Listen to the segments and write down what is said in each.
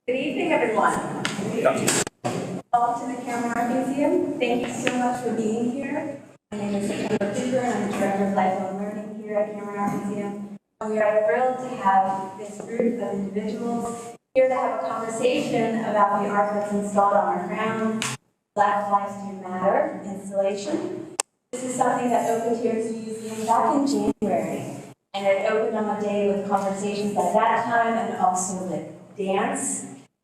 Good evening, everyone. Welcome to the Cameron Art Museum. Thank you so much for being here. My name is September Cooper, and I'm the Director of Lifelong Learning here at Cameron Art Museum. And we are thrilled to have this group of individuals here to have a conversation about the art that's installed on our grounds, Black Lives Do Matter installation. This is something that opened here to the museum back in January. And it opened on a day with conversations at that time and also with dance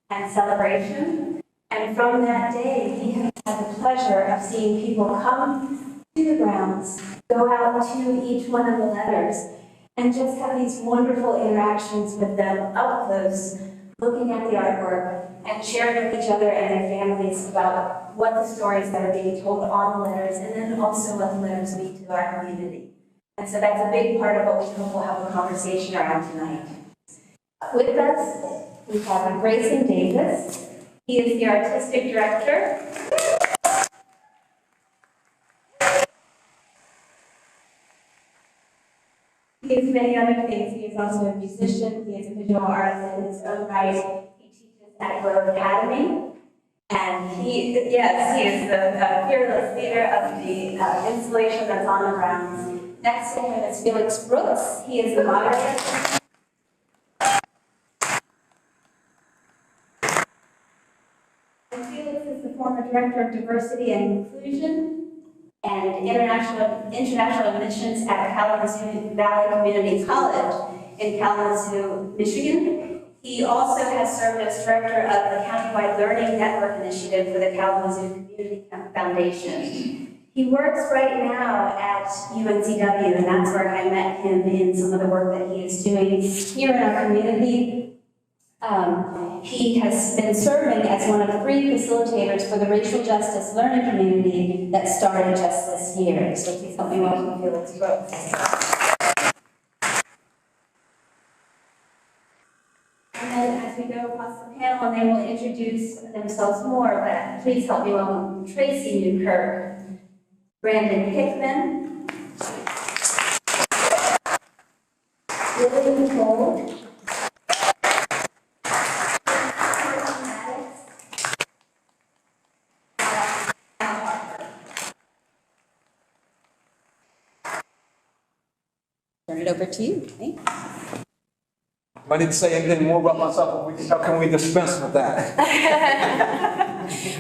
and celebration. And from that day, we have had the pleasure of seeing people come to the grounds, go out to each one of the letters, and just have these wonderful interactions with them up close, looking at the artwork and sharing with each other and their families about what the stories that are being told on the letters, and then also what the letters mean to our community. And so that's a big part of what we hope we'll have a conversation around tonight. With us, we have Grayson Davis. He is the artistic director. He is many other things. He is also a musician. He is a visual artist in his own right. He teaches at Glow Academy. And he is the fearless leader of the installation that's on the grounds. Next to him is Felix Brooks. He is the moderator. And Felix is the former director of diversity and inclusion and international admissions at Kalamazoo Valley Community College in Kalamazoo, Michigan. He also has served as director of the Countywide Learning Network Initiative for the Kalamazoo Community Foundation. He works right now at UNCW, and that's where I met him in some of the work that he is doing here in our community. He has been serving as one of 3 facilitators for the racial justice learning community that started just this year. So please help me welcome Felix Brooks. And then as we go across the panel, and they will introduce themselves more, but please help me welcome Tracy Newkirk, Brandon Hickman, William Cole, turn it over to you. Thanks. I didn't say anything more about myself, but how can we dispense with that?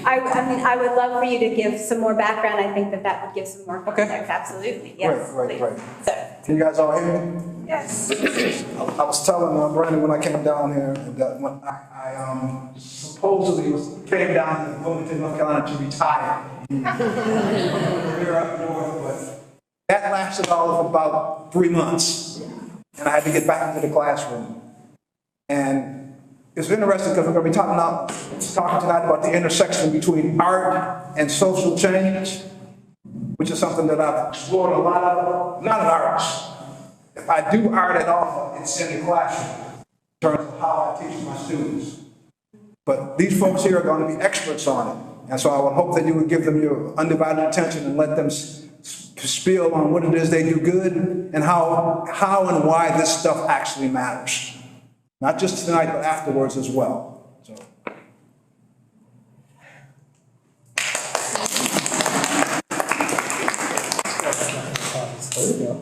I would love for you to give some more background. I think that would give some more context. Okay. Absolutely. Yes. Great. So. Can you guys all hear me? Yes. I was telling Brandon when I came down here that when I supposedly came down to Wilmington, North Carolina to retire. We're up north, but that lasted all of about 3 months. And I had to get back into the classroom. And it's interesting because we're going to be talking tonight about the intersection between art and social change, which is something that I've explored a lot of, not in arts. If I do art at all, it's in the classroom, in terms of how I teach my students. But these folks here are going to be experts on it. And so I would hope that you would give them your undivided attention and let them spiel on what it is they do good and how and why this stuff actually matters. Not just tonight, but afterwards as well. So. There we go.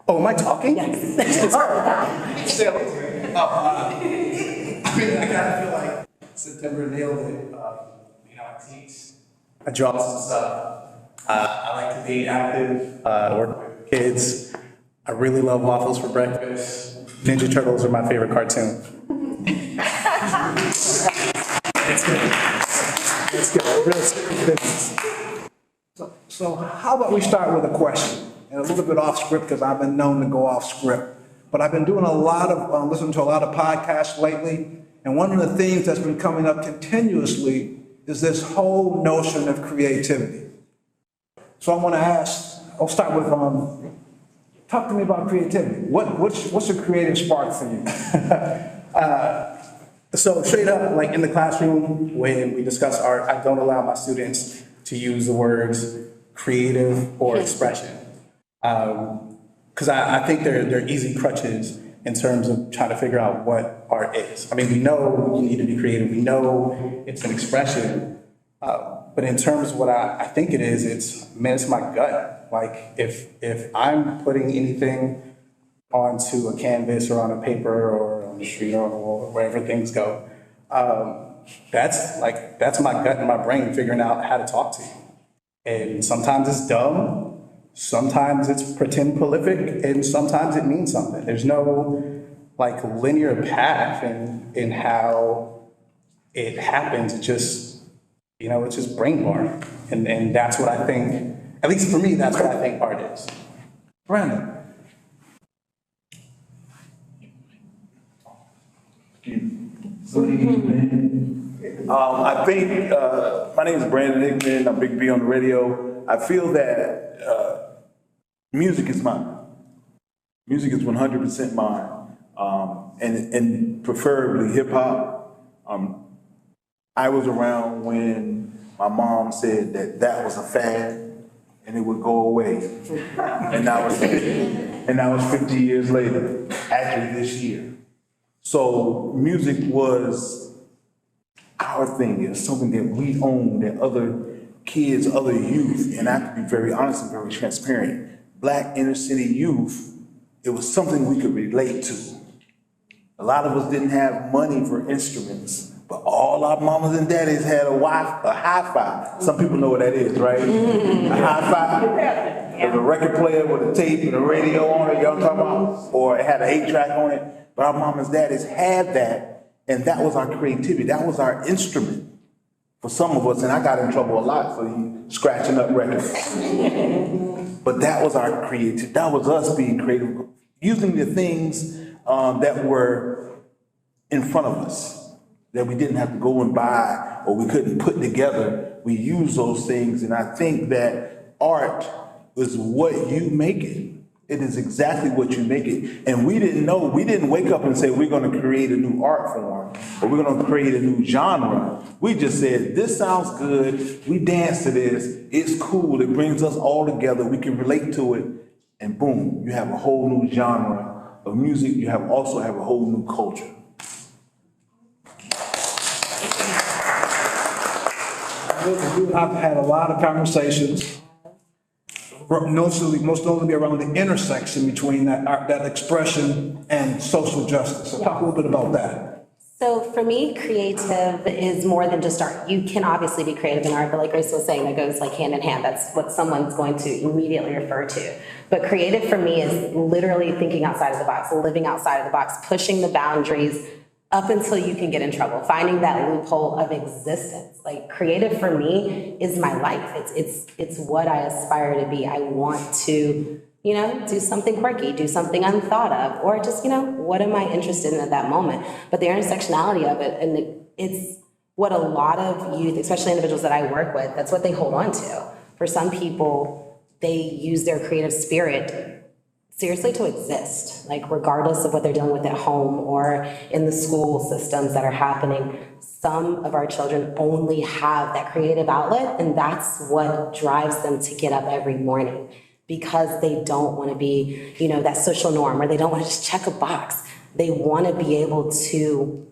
Oh, am I talking? Yes. I kind of feel like September nailed it. I teach, I draw some stuff. I like to be active, work with kids. I really love waffles for breakfast. Ninja Turtles are my favorite cartoon. Let's get real serious business. So how about we start with a question, and a little bit off script because I've been known to go off script. But I've been doing a lot of, listening to a lot of podcasts lately, and one of the themes that's been coming up continuously is this whole notion of creativity. So I want to ask, I'll start with, talk to me about creativity. What's a creative spark for you? So straight up, like in the classroom, when we discuss art, I don't allow my students to use the words creative or expression. Because I think they're easy crutches in terms of trying to figure out what art is. I mean, we know you need to be creative. We know it's an expression. But in terms of what I think it is, it's my gut. Like if I'm putting anything onto a canvas or on a paper or on the street or on the wall or wherever things go, that's my gut and my brain figuring out how to talk to you. And sometimes it's dumb, sometimes it's pretend prolific, and sometimes it means something. There's no like linear path in how it happens. It just, it's just brain bar. And that's what I think, at least for me, that's what I think art is. Brandon. Good evening. I think, my name is Brandon Hickman, I'm Big B on the radio. I feel that music is mine. Music is 100% mine, and preferably hip hop. I was around when my mom said that was a fad and it would go away. And that was 50 years later, actually this year. So music was our thing. It was something that we owned, that other kids, other youth, and I have to be very honest and very transparent, Black inner city youth, it was something we could relate to. A lot of us didn't have money for instruments, but all our mamas and daddies had a hi-fi. Some people know what that is, right? A hi-fi. It was a record player with a tape and a radio on it, you know what I'm talking about? Or it had an 8-track on it. But our mamas and daddies had that, and that was our creativity. That was our instrument for some of us, and I got in trouble a lot for scratching up records. But that was our creativity. That was us being creative, using the things that were in front of us, that we didn't have to go and buy or we couldn't put together. We use those things, and I think that art is what you make it. It is exactly what you make it. And we didn't wake up and say, we're gonna create a new art form, or we're gonna create a new genre. We just said, this sounds good, we dance to this, it's cool, it brings us all together, we can relate to it, and boom, you have a whole new genre of music, you also have a whole new culture. I've had a lot of conversations, most notably around the intersection between that expression and social justice. So talk a little bit about that. So for me, creative is more than just art. You can obviously be creative in art, but like Grace was saying, that goes like hand in hand. That's what someone's going to immediately refer to. But creative for me is literally thinking outside of the box, living outside of the box, pushing the boundaries up until you can get in trouble, finding that loophole of existence. Like creative for me is my life. It's what I aspire to be. I want to, do something quirky, do something unthought of, or just, what am I interested in at that moment? But the intersectionality of it, and it's what a lot of youth, especially individuals that I work with, that's what they hold on to. For some people, they use their creative spirit seriously to exist, like regardless of what they're dealing with at home or in the school systems that are happening. Some of our children only have that creative outlet, and that's what drives them to get up every morning, because they don't want to be, that social norm, or they don't want to just check a box. They want to be able to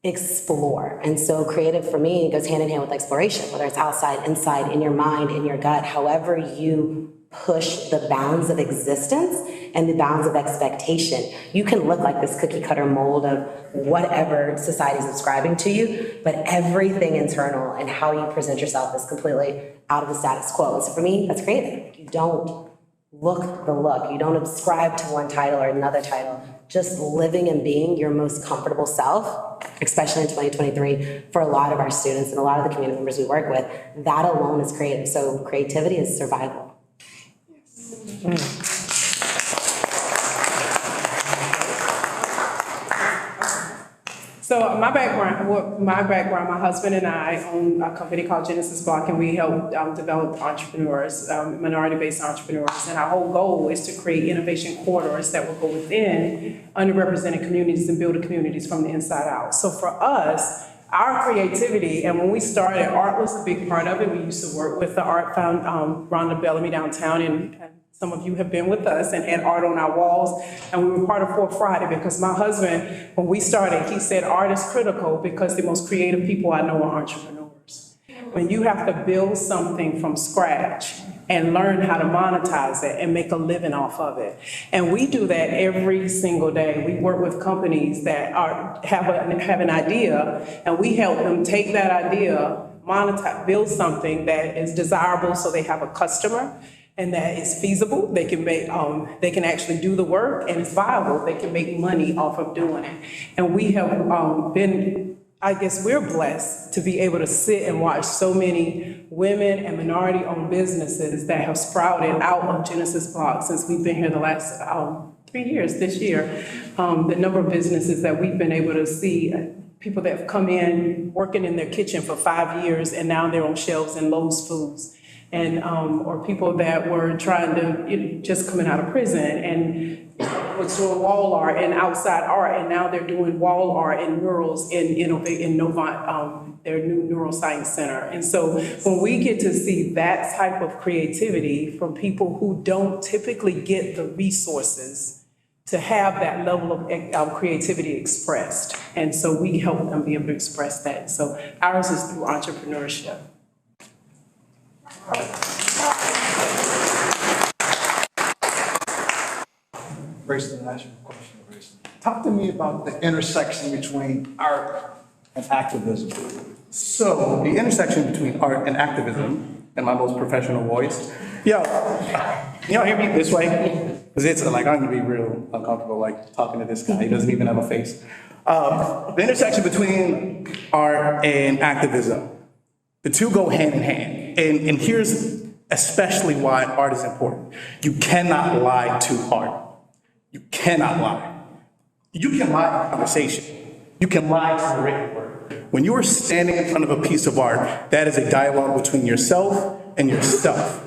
explore. And so creative for me goes hand in hand with exploration, whether it's outside, inside, in your mind, in your gut, however you push the bounds of existence and the bounds of expectation. You can look like this cookie cutter mold of whatever society is describing to you, but everything internal and how you present yourself is completely out of the status quo. So for me, that's creative. You don't look the look. You don't ascribe to one title or another title. Just living and being your most comfortable self, especially in 2023, for a lot of our students and a lot of the community members we work with, that alone is creative. So creativity is survival. So my background, my husband and I own a company called Genesis Block, and we help develop entrepreneurs, minority-based entrepreneurs. And our whole goal is to create innovation corridors that will go within underrepresented communities and build the communities from the inside out. So for us, our creativity, and when we started, art was a big part of it. We used to work with the Art Found, Rhonda Bellamy downtown, and Some of you have been with us and had art on our walls, and we were part of Fourth Friday because my husband, when we started, he said art is critical because the most creative people I know are entrepreneurs. When you have to build something from scratch and learn how to monetize it and make a living off of it. And we do that every single day. We work with companies that have an idea, and we help them take that idea, monetize, build something that is desirable so they have a customer, and that is feasible. They can make, they can actually do the work, and it's viable. They can make money off of doing it. And we have been, I guess we're blessed to be able to sit and watch so many women and minority-owned businesses that have sprouted out of Genesis Block since we've been here the last 3 years this year. The number of businesses that we've been able to see, people that have come in working in their kitchen for 5 years and now they're on shelves in Lowe's Foods. And, or people that were trying to, just coming out of prison and was doing wall art and outside art, and now they're doing wall art and murals in Novant, their new neuroscience center. And so when we get to see that type of creativity from people who don't typically get the resources to have that level of creativity expressed, and so we help them be able to express that. So ours is through entrepreneurship. Grayson, I'll ask you a question, Grayson. Talk to me about the intersection between art and activism. So the intersection between art and activism, in my most professional voice, y'all hear me this way? Because it's like, I'm gonna be real uncomfortable like talking to this guy, he doesn't even have a face. The intersection between art and activism, the two go hand in hand. And here's especially why art is important. You cannot lie to art. You cannot lie. You can lie in conversation. You can lie to the written word. When you are standing in front of a piece of art, that is a dialogue between yourself and yourself.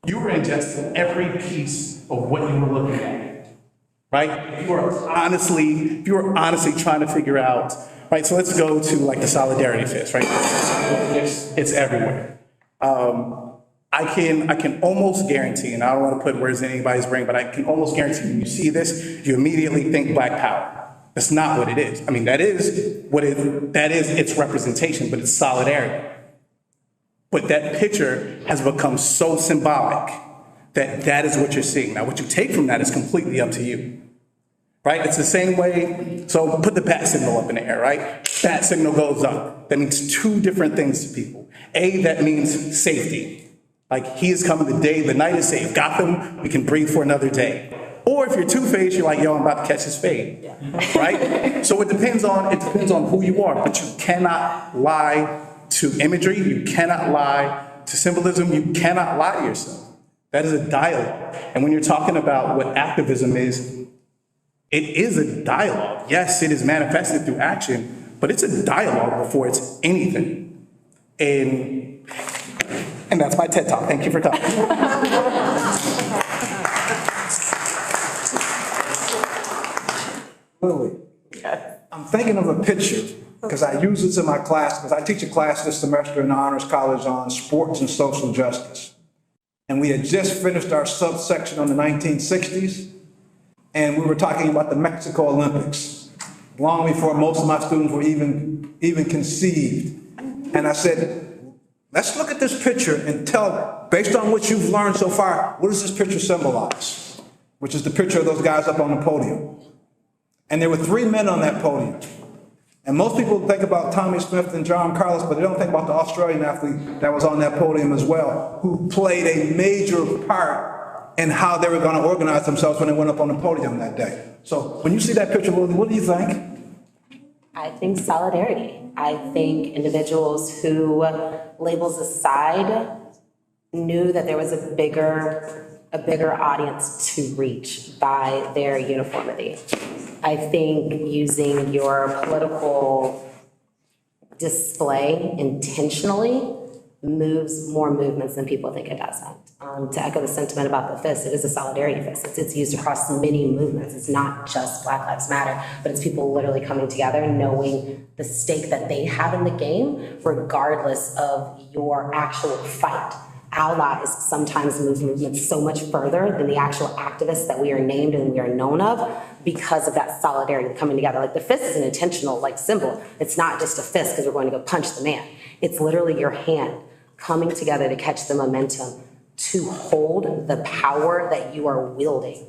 You are ingesting every piece of what you were looking at, right? If you are honestly trying to figure out, right? So let's go to like the solidarity fist, right? It's everywhere. I can almost guarantee, and I don't want to put words in anybody's brain, but I can almost guarantee when you see this, you immediately think Black Power. That's not what it is. I mean, that is its representation, but it's solidarity. But that picture has become so symbolic that that is what you're seeing. Now, what you take from that is completely up to you, right? It's the same way, so put the bat signal up in the air, right? Bat signal goes up. That means two different things to people. A, that means safety. Like, he is coming the day, the night is safe. Gotham, we can breathe for another day. Or if you're Two-Faced, you're like, yo, I'm about to catch his fade, right? So it depends on who you are, but you cannot lie to imagery, you cannot lie to symbolism, you cannot lie to yourself. That is a dialogue. And when you're talking about what activism is, it is a dialogue. Yes, it is manifested through action, but it's a dialogue before it's anything. And that's my TED Talk. Thank you for coming. Lily, I'm thinking of a picture, because I use this in my class, because I teach a class this semester in the Honors College on sports and social justice. And we had just finished our subsection on the 1960s, and we were talking about the Mexico Olympics, long before most of my students were even conceived. And I said, let's look at this picture and tell, based on what you've learned so far, what does this picture symbolize? Which is the picture of those guys up on the podium. And there were 3 men on that podium. And most people think about Tommy Smith and John Carlos, but they don't think about the Australian athlete that was on that podium as well, who played a major part in how they were going to organize themselves when they went up on the podium that day. So when you see that picture, what do you think? I think solidarity. I think individuals who, labels aside, knew that there was a bigger audience to reach by their uniformity. I think using your political display intentionally moves more movements than people think it doesn't. To echo the sentiment about the fist, it is a solidarity fist. It's used across many movements. It's not just Black Lives Matter, but it's people literally coming together and knowing the stake that they have in the game, regardless of your actual fight. allies sometimes move movements so much further than the actual activists that we are named and we are known of because of that solidarity coming together. Like the fist is an intentional like symbol. It's not just a fist because we're going to go punch the man. It's literally your hand coming together to catch the momentum to hold the power that you are wielding.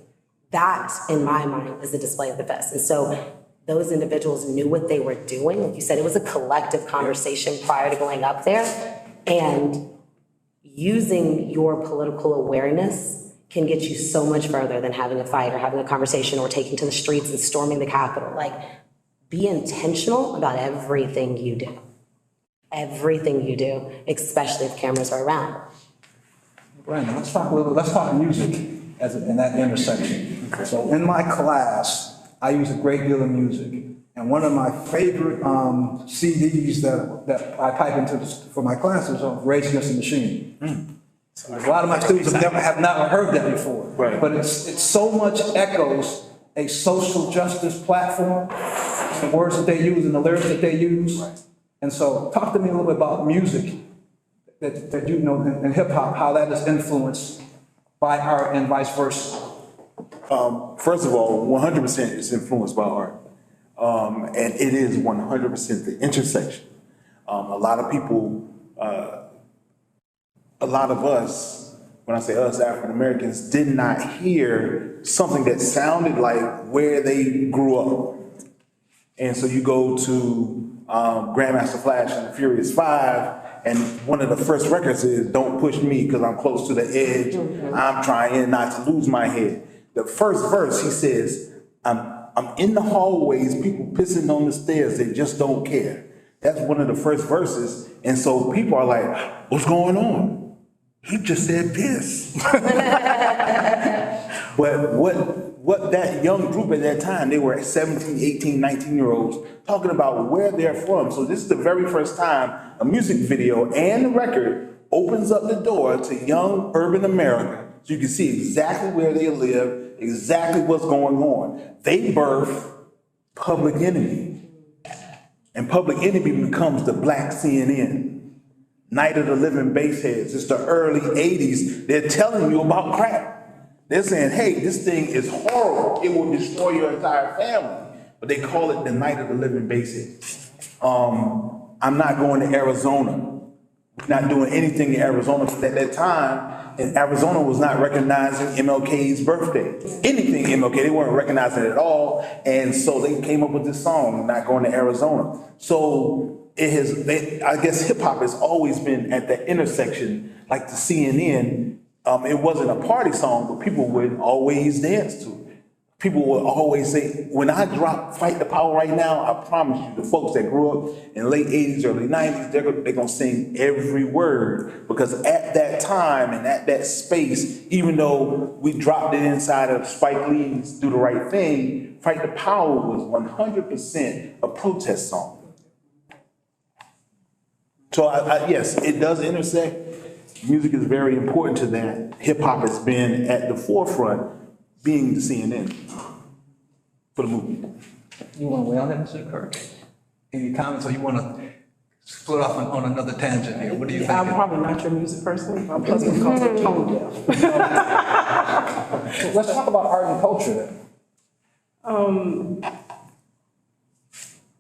That, in my mind, is the display of the fist. And so those individuals knew what they were doing. Like you said, it was a collective conversation prior to going up there. And using your political awareness can get you so much further than having a fight or having a conversation or taking to the streets and storming the Capitol. Like, be intentional about everything you do. Everything you do, especially if cameras are around. Brandon, let's talk music in that intersection. So in my class, I use a great deal of music. And one of my favorite CDs that I type into for my classes are Rage Against the Machine. So a lot of my students have never heard that before. Right. But it's so much echoes a social justice platform, the words that they use and the lyrics that they use. Right. And so talk to me a little bit about music that you know in hip hop, how that is influenced by art and vice versa. First of all, 100% is influenced by art. And it is 100% the intersection. A lot of people, a lot of us, when I say us, African Americans, did not hear something that sounded like where they grew up. And so you go to Grandmaster Flash and the Furious Five, and one of the first records is "Don't Push Me" because I'm close to the edge. I'm trying not to lose my head. The first verse, he says, I'm in the hallways, people pissing on the stairs, they just don't care. That's one of the first verses. And so people are like, what's going on? He just said piss. But what that young group at that time, they were 17, 18, 19-year-olds talking about where they're from. So this is the very first time a music video and a record opens up the door to young urban America. So you can see exactly where they live, exactly what's going on. They birth Public Enemy. And Public Enemy becomes the Black CNN. Night of the Living Bassheads. It's the early 80s. They're telling you about crack. They're saying, hey, this thing is horrible. It will destroy your entire family. But they call it the Night of the Living Bassheads. I'm not going to Arizona. We're not doing anything in Arizona. Because at that time, and Arizona was not recognizing MLK's birthday. Anything MLK, they weren't recognizing it at all. And so they came up with this song, Not Going to Arizona. So I guess hip hop has always been at that intersection, like the CNN. It wasn't a party song, but people would always dance to it. People would always say, when I drop Fight the Power right now, I promise you, the folks that grew up in the late 80s, early 90s, they're gonna sing every word. Because at that time and at that space, even though we dropped it inside of Spike Lee's Do the Right Thing, Fight the Power was 100% a protest song. So yes, it does intersect. Music is very important to that. Hip hop has been at the forefront, being the CNN for the movement. You want to weigh on that, Mr. Kirk? Any comments, or you want to split off on another tangent here? What do you think? I'm probably not your music person. I'm plus because I'm tone deaf. Let's talk about art and culture then.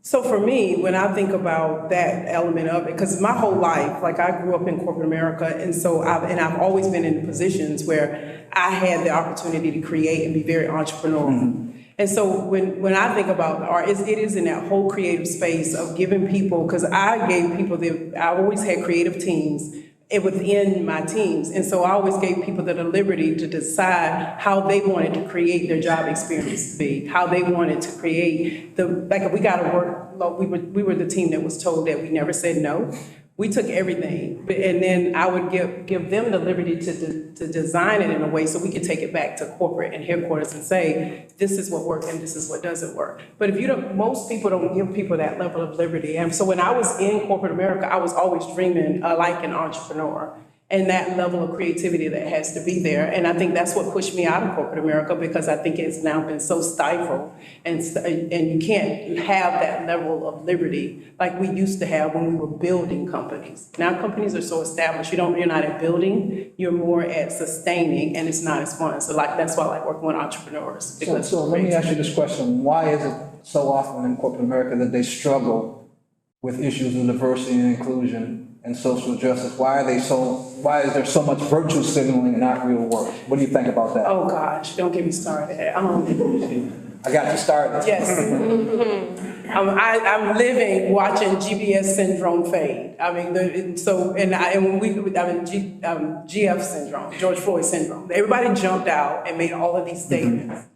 So for me, when I think about that element of it, because my whole life, like I grew up in corporate America, and so I've always been in positions where I had the opportunity to create and be very entrepreneurial. Mm-hmm. And so when I think about art, it is in that whole creative space of giving people, because I gave people I always had creative teams within my teams. And so I always gave people the liberty to decide how they wanted to create their job experience to be, how they wanted to create if we got to work, we were the team that was told that we never said no. We took everything, and then I would give them the liberty to design it in a way so we could take it back to corporate and headquarters and say, this is what works and this is what doesn't work. But if most people don't give people that level of liberty. And so when I was in corporate America, I was always dreaming like an entrepreneur. and that level of creativity that has to be there. And I think that's what pushed me out of corporate America, because I think it's now been so stifled, and you can't have that level of liberty like we used to have when we were building companies. Now companies are so established, you're not at building, you're more at sustaining, and it's not as fun. So that's why I like working with entrepreneurs. So let me ask you this question. Why is it so often in corporate America that they struggle with issues of diversity and inclusion and social justice? Why is there so much virtue signaling and not real work? What do you think about that? Oh gosh, don't get me started. I got you started. Yes. I'm living watching GBS syndrome fade. I mean, GF syndrome, George Floyd syndrome. Everybody jumped out and made all of these statements.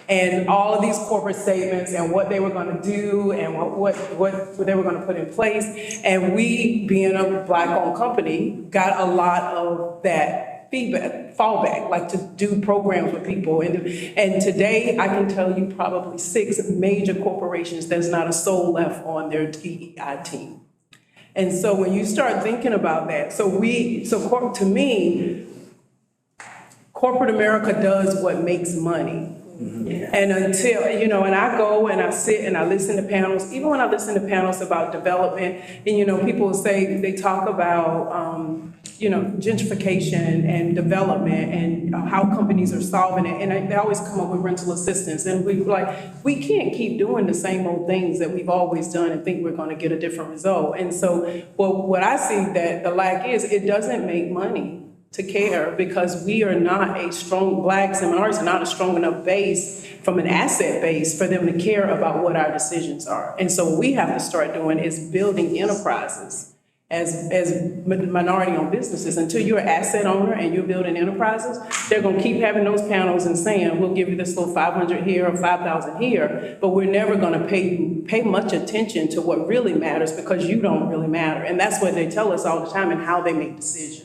And all of these corporate statements and what they were going to do and what they were going to put in place. And we, being a Black-owned company, got a lot of that feedback, fallback, like to do programs with people. And today, I can tell you probably 6 major corporations, there's not a soul left on their DEI team. And so when you start thinking about that, to me, corporate America does what makes money. And until, and I go and I sit and I listen to panels, even when I listen to panels about development, and, people say, they talk about, gentrification and development and how companies are solving it. And they always come up with rental assistance. And we can't keep doing the same old things that we've always done and think we're going to get a different result. And so, what I see that the lack is, it doesn't make money to care, because we are not Blacks and minorities are not a strong enough base from an asset base for them to care about what our decisions are. And so what we have to start doing is building enterprises as minority-owned businesses. Until you're an asset owner and you're building enterprises, they're going to keep having those panels and saying, we'll give you this little 500 here or 5,000 here, but we're never going to pay much attention to what really matters, because you don't really matter. And that's what they tell us all the time and how they make decisions.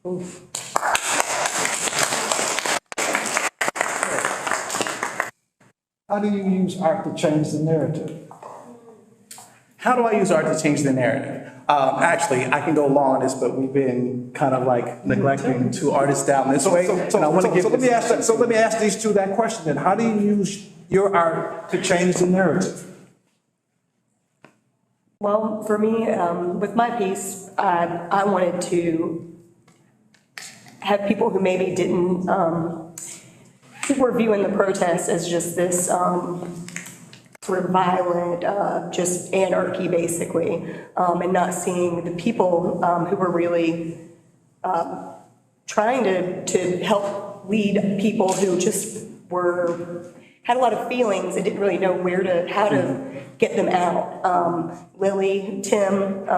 Oof. How do you use art to change the narrative? How do I use art to change the narrative? Actually, I can go long on this, but we've been kind of like neglecting 2 artists down this way. So let me ask these two that question then. How do you use your art to change the narrative? Well, for me, with my piece, I wanted to have people who maybe didn't, who were viewing the protest as just this sort of violent, just anarchy, basically, and not seeing the people who were really trying to help lead people who just had a lot of feelings and didn't really know how to get them out. Lily, Tim,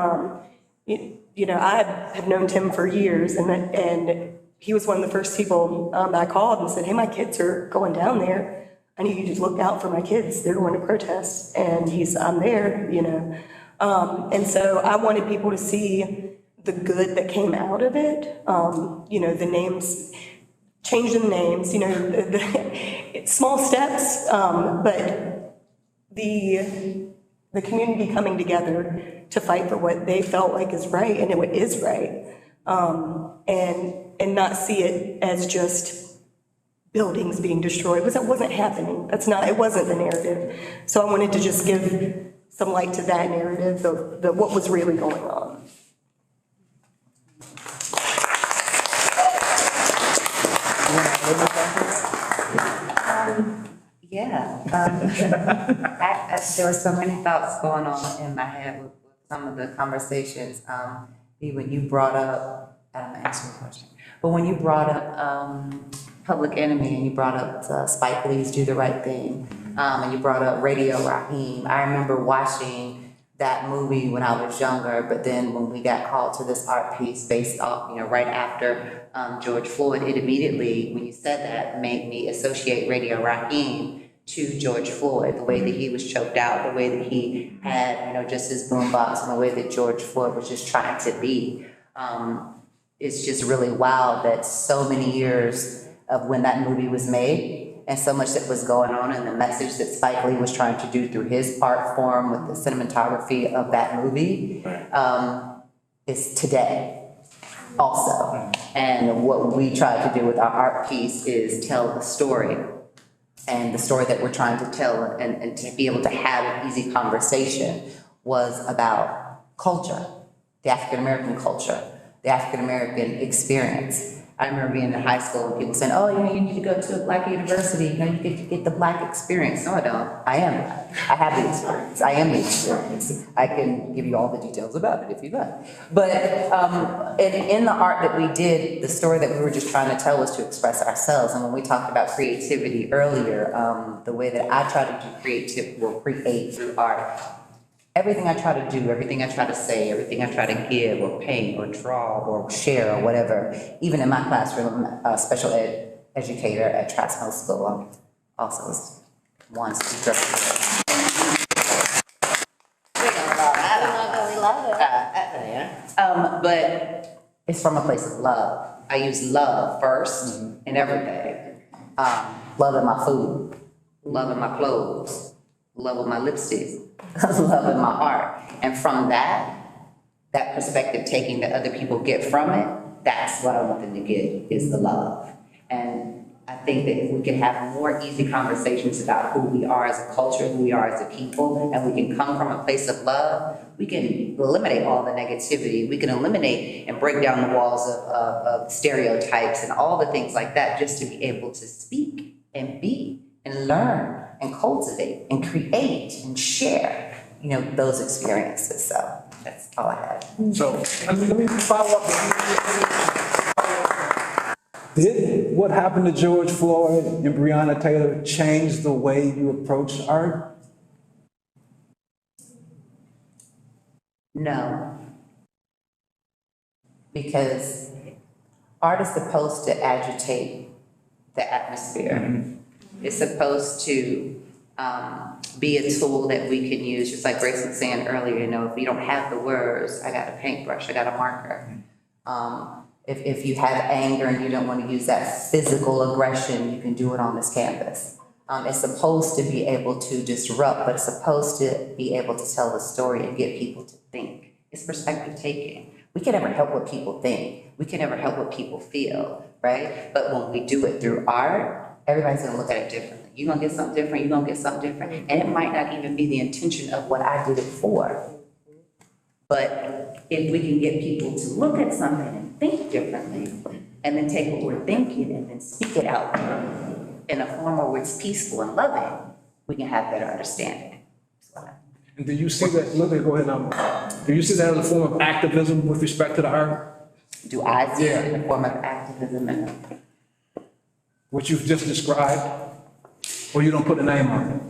I have known Tim for years, and he was one of the first people that I called and said, hey, my kids are going down there. I need you to look out for my kids. They're going to protest. And I'm there, And so I wanted people to see the good that came out of it. The names, changing the names, the small steps, but the community coming together to fight for what they felt like is right and what is right, and not see it as just buildings being destroyed, because that wasn't happening. It wasn't the narrative. So I wanted to just give some light to that narrative, what was really going on. There were so many thoughts going on in my head with some of the conversations. When you brought up, I don't know, answer the question, but when you brought up Public Enemy and you brought up Spike Lee's Do the Right Thing, and you brought up Radio Raheem, I remember watching that movie when I was younger, but then when we got called to this art piece based off, right after George Floyd, it immediately, when you said that, made me associate Radio Raheem to George Floyd, the way that he was choked out, the way that he had, just his boombox, and the way that George Floyd was just trying to be. It's just really wild that so many years of when that movie was made and so much that was going on, and the message that Spike Lee was trying to do through his art form with the cinematography of that movie is today. also. And what we try to do with our art piece is tell the story. And the story that we're trying to tell and to be able to have an easy conversation was about culture, the African-American culture, the African-American experience. I remember being in high school and people saying, oh, you need to go to a Black university, you get to get the Black experience. No, I don't. I am Black. I have the experience. I am the experience. I can give you all the details about it if you like. But in the art that we did, the story that we were just trying to tell was to express ourselves. And when we talked about creativity earlier, the way that I try to do creativity or create through art, everything I try to do, everything I try to say, everything I try to give or paint or draw or share or whatever, even in my classroom, I'm a special ed educator at Trask Middle School. I'm also one speaker. But it's from a place of love. I use love first in everything. Love in my food, love in my clothes, love in my lipstick, love in my art. And from that perspective, taking that other people get from it, that's what I want them to get, is the love. And I think that if we can have more easy conversations about who we are as a culture, who we are as a people, and we can come from a place of love, we can eliminate all the negativity. We can eliminate and break down the walls of stereotypes and all the things like that, just to be able to speak and be and learn and cultivate and create and share, those experiences. So that's all I had. So, let me follow up. Did what happened to George Floyd and Breonna Taylor change the way you approach art? No. Because art is supposed to agitate the atmosphere. It's supposed to be a tool that we can use, just like Grace was saying earlier, if you don't have the words, I got a paintbrush, I got a marker. If you have anger and you don't want to use that physical aggression, you can do it on this canvas. It's supposed to be able to disrupt, but it's supposed to be able to tell the story and get people to think. It's perspective taking. We can never help what people think. We can never help what people feel, right? But when we do it through art, everybody's gonna look at it differently. You're gonna get something different, you're gonna get something different. And it might not even be the intention of what I did it for. But if we can get people to look at something and think differently, and then take what we're thinking and then speak it out in a form where it's peaceful and loving, we can have better understanding. And do you see that, go ahead, do you see that as a form of activism with respect to the art? Do I see it in a form of activism? And What you've just described, or you don't put a name on it,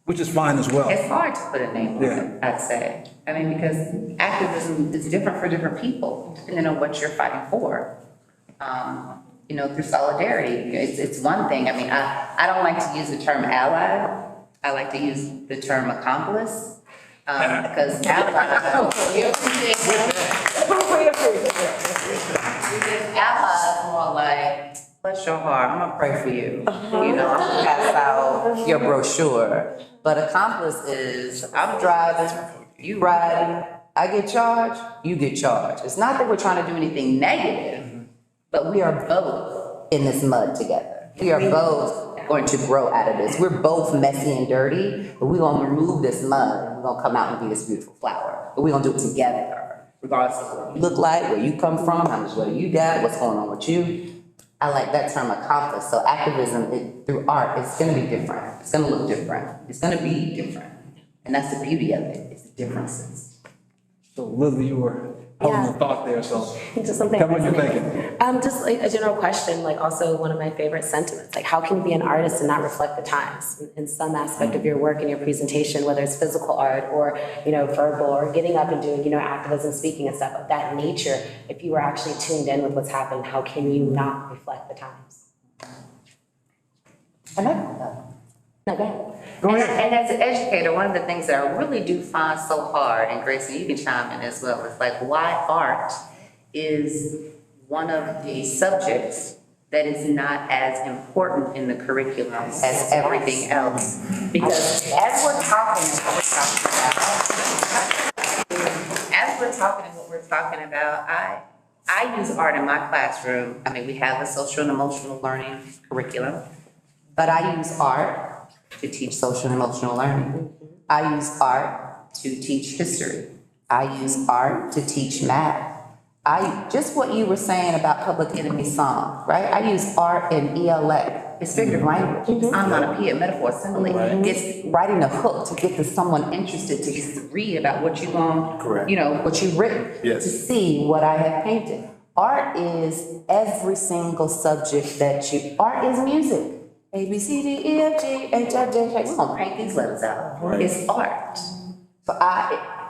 which is fine as well. it's hard to put a name on it, I'd say. I mean, because activism is different for different people, depending on what you're fighting for. Through solidarity, it's one thing. I mean, I don't like to use the term ally. I like to use the term accomplice. Because ally is more like, bless your heart, I'm gonna pray for you. I'm gonna pass out your brochure. But accomplice is, I'm driving, you riding, I get charged, you get charged. It's not that we're trying to do anything negative, but we are both in this mud together. We are both going to grow out of this. We're both messy and dirty, but we're gonna remove this mud and we're gonna come out and be this beautiful flower. But we're gonna do it together, regardless of what you look like, where you come from, how much money you got, what's going on with you. I like that term, accomplice. So activism through art, it's gonna be different. It's gonna look different. It's gonna be different. And that's the beauty of it, it's the differences. So Lily, you were holding a thought there, so Just something. tell me what you're thinking. Just like a general question, like also one of my favorite sentiments, like how can you be an artist and not reflect the times in some aspect of your work and your presentation, whether it's physical art or, verbal or getting up and doing, activism, speaking and stuff of that nature. If you were actually tuned in with what's happening, how can you not reflect the times? And no, go ahead. And as an educator, one of the things that I really do find so hard, and Grace, and you can chime in as well, is like why art is one of the subjects that is not as important in the curriculum as everything else. Because as we're talking and what we're talking about, I I use art in my classroom. I mean, we have a social and emotional learning curriculum, but I use art to teach social and emotional learning. I use art to teach history. I use art to teach math. Just what you were saying about Public Enemy song, right? I use art in ELA. It's figurative language. It's onomatopoeia, metaphor, simile. It's writing a hook to get to someone interested to just read about what you've Correct. what you've written. Yes. To see what I have painted. Art is every single subject art is music. A, B, C, D, E, F, G, H, I, J, K. We're gonna paint these letters out. Right. It's art. So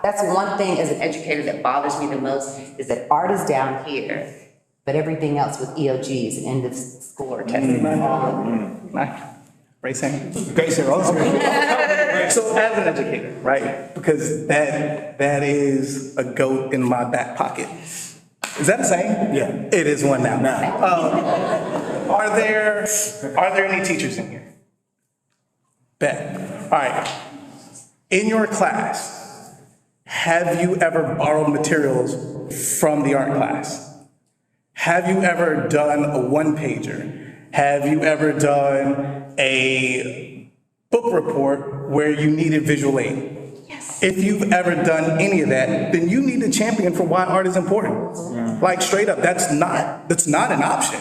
that's one thing as an educator that bothers me the most is that art is down here, but everything else with EOGs, end of school or testing. Racing. Grace here also. So as an educator, right? Because that is a goat in my back pocket. Is that a saying? Yeah. It is one now. Are there any teachers in here? Bet. All right. In your class, have you ever borrowed materials from the art class? Have you ever done a one-pager? Have you ever done a book report where you needed visual aid? Yes. If you've ever done any of that, then you need to champion for why art is important. Like straight up, that's not an option.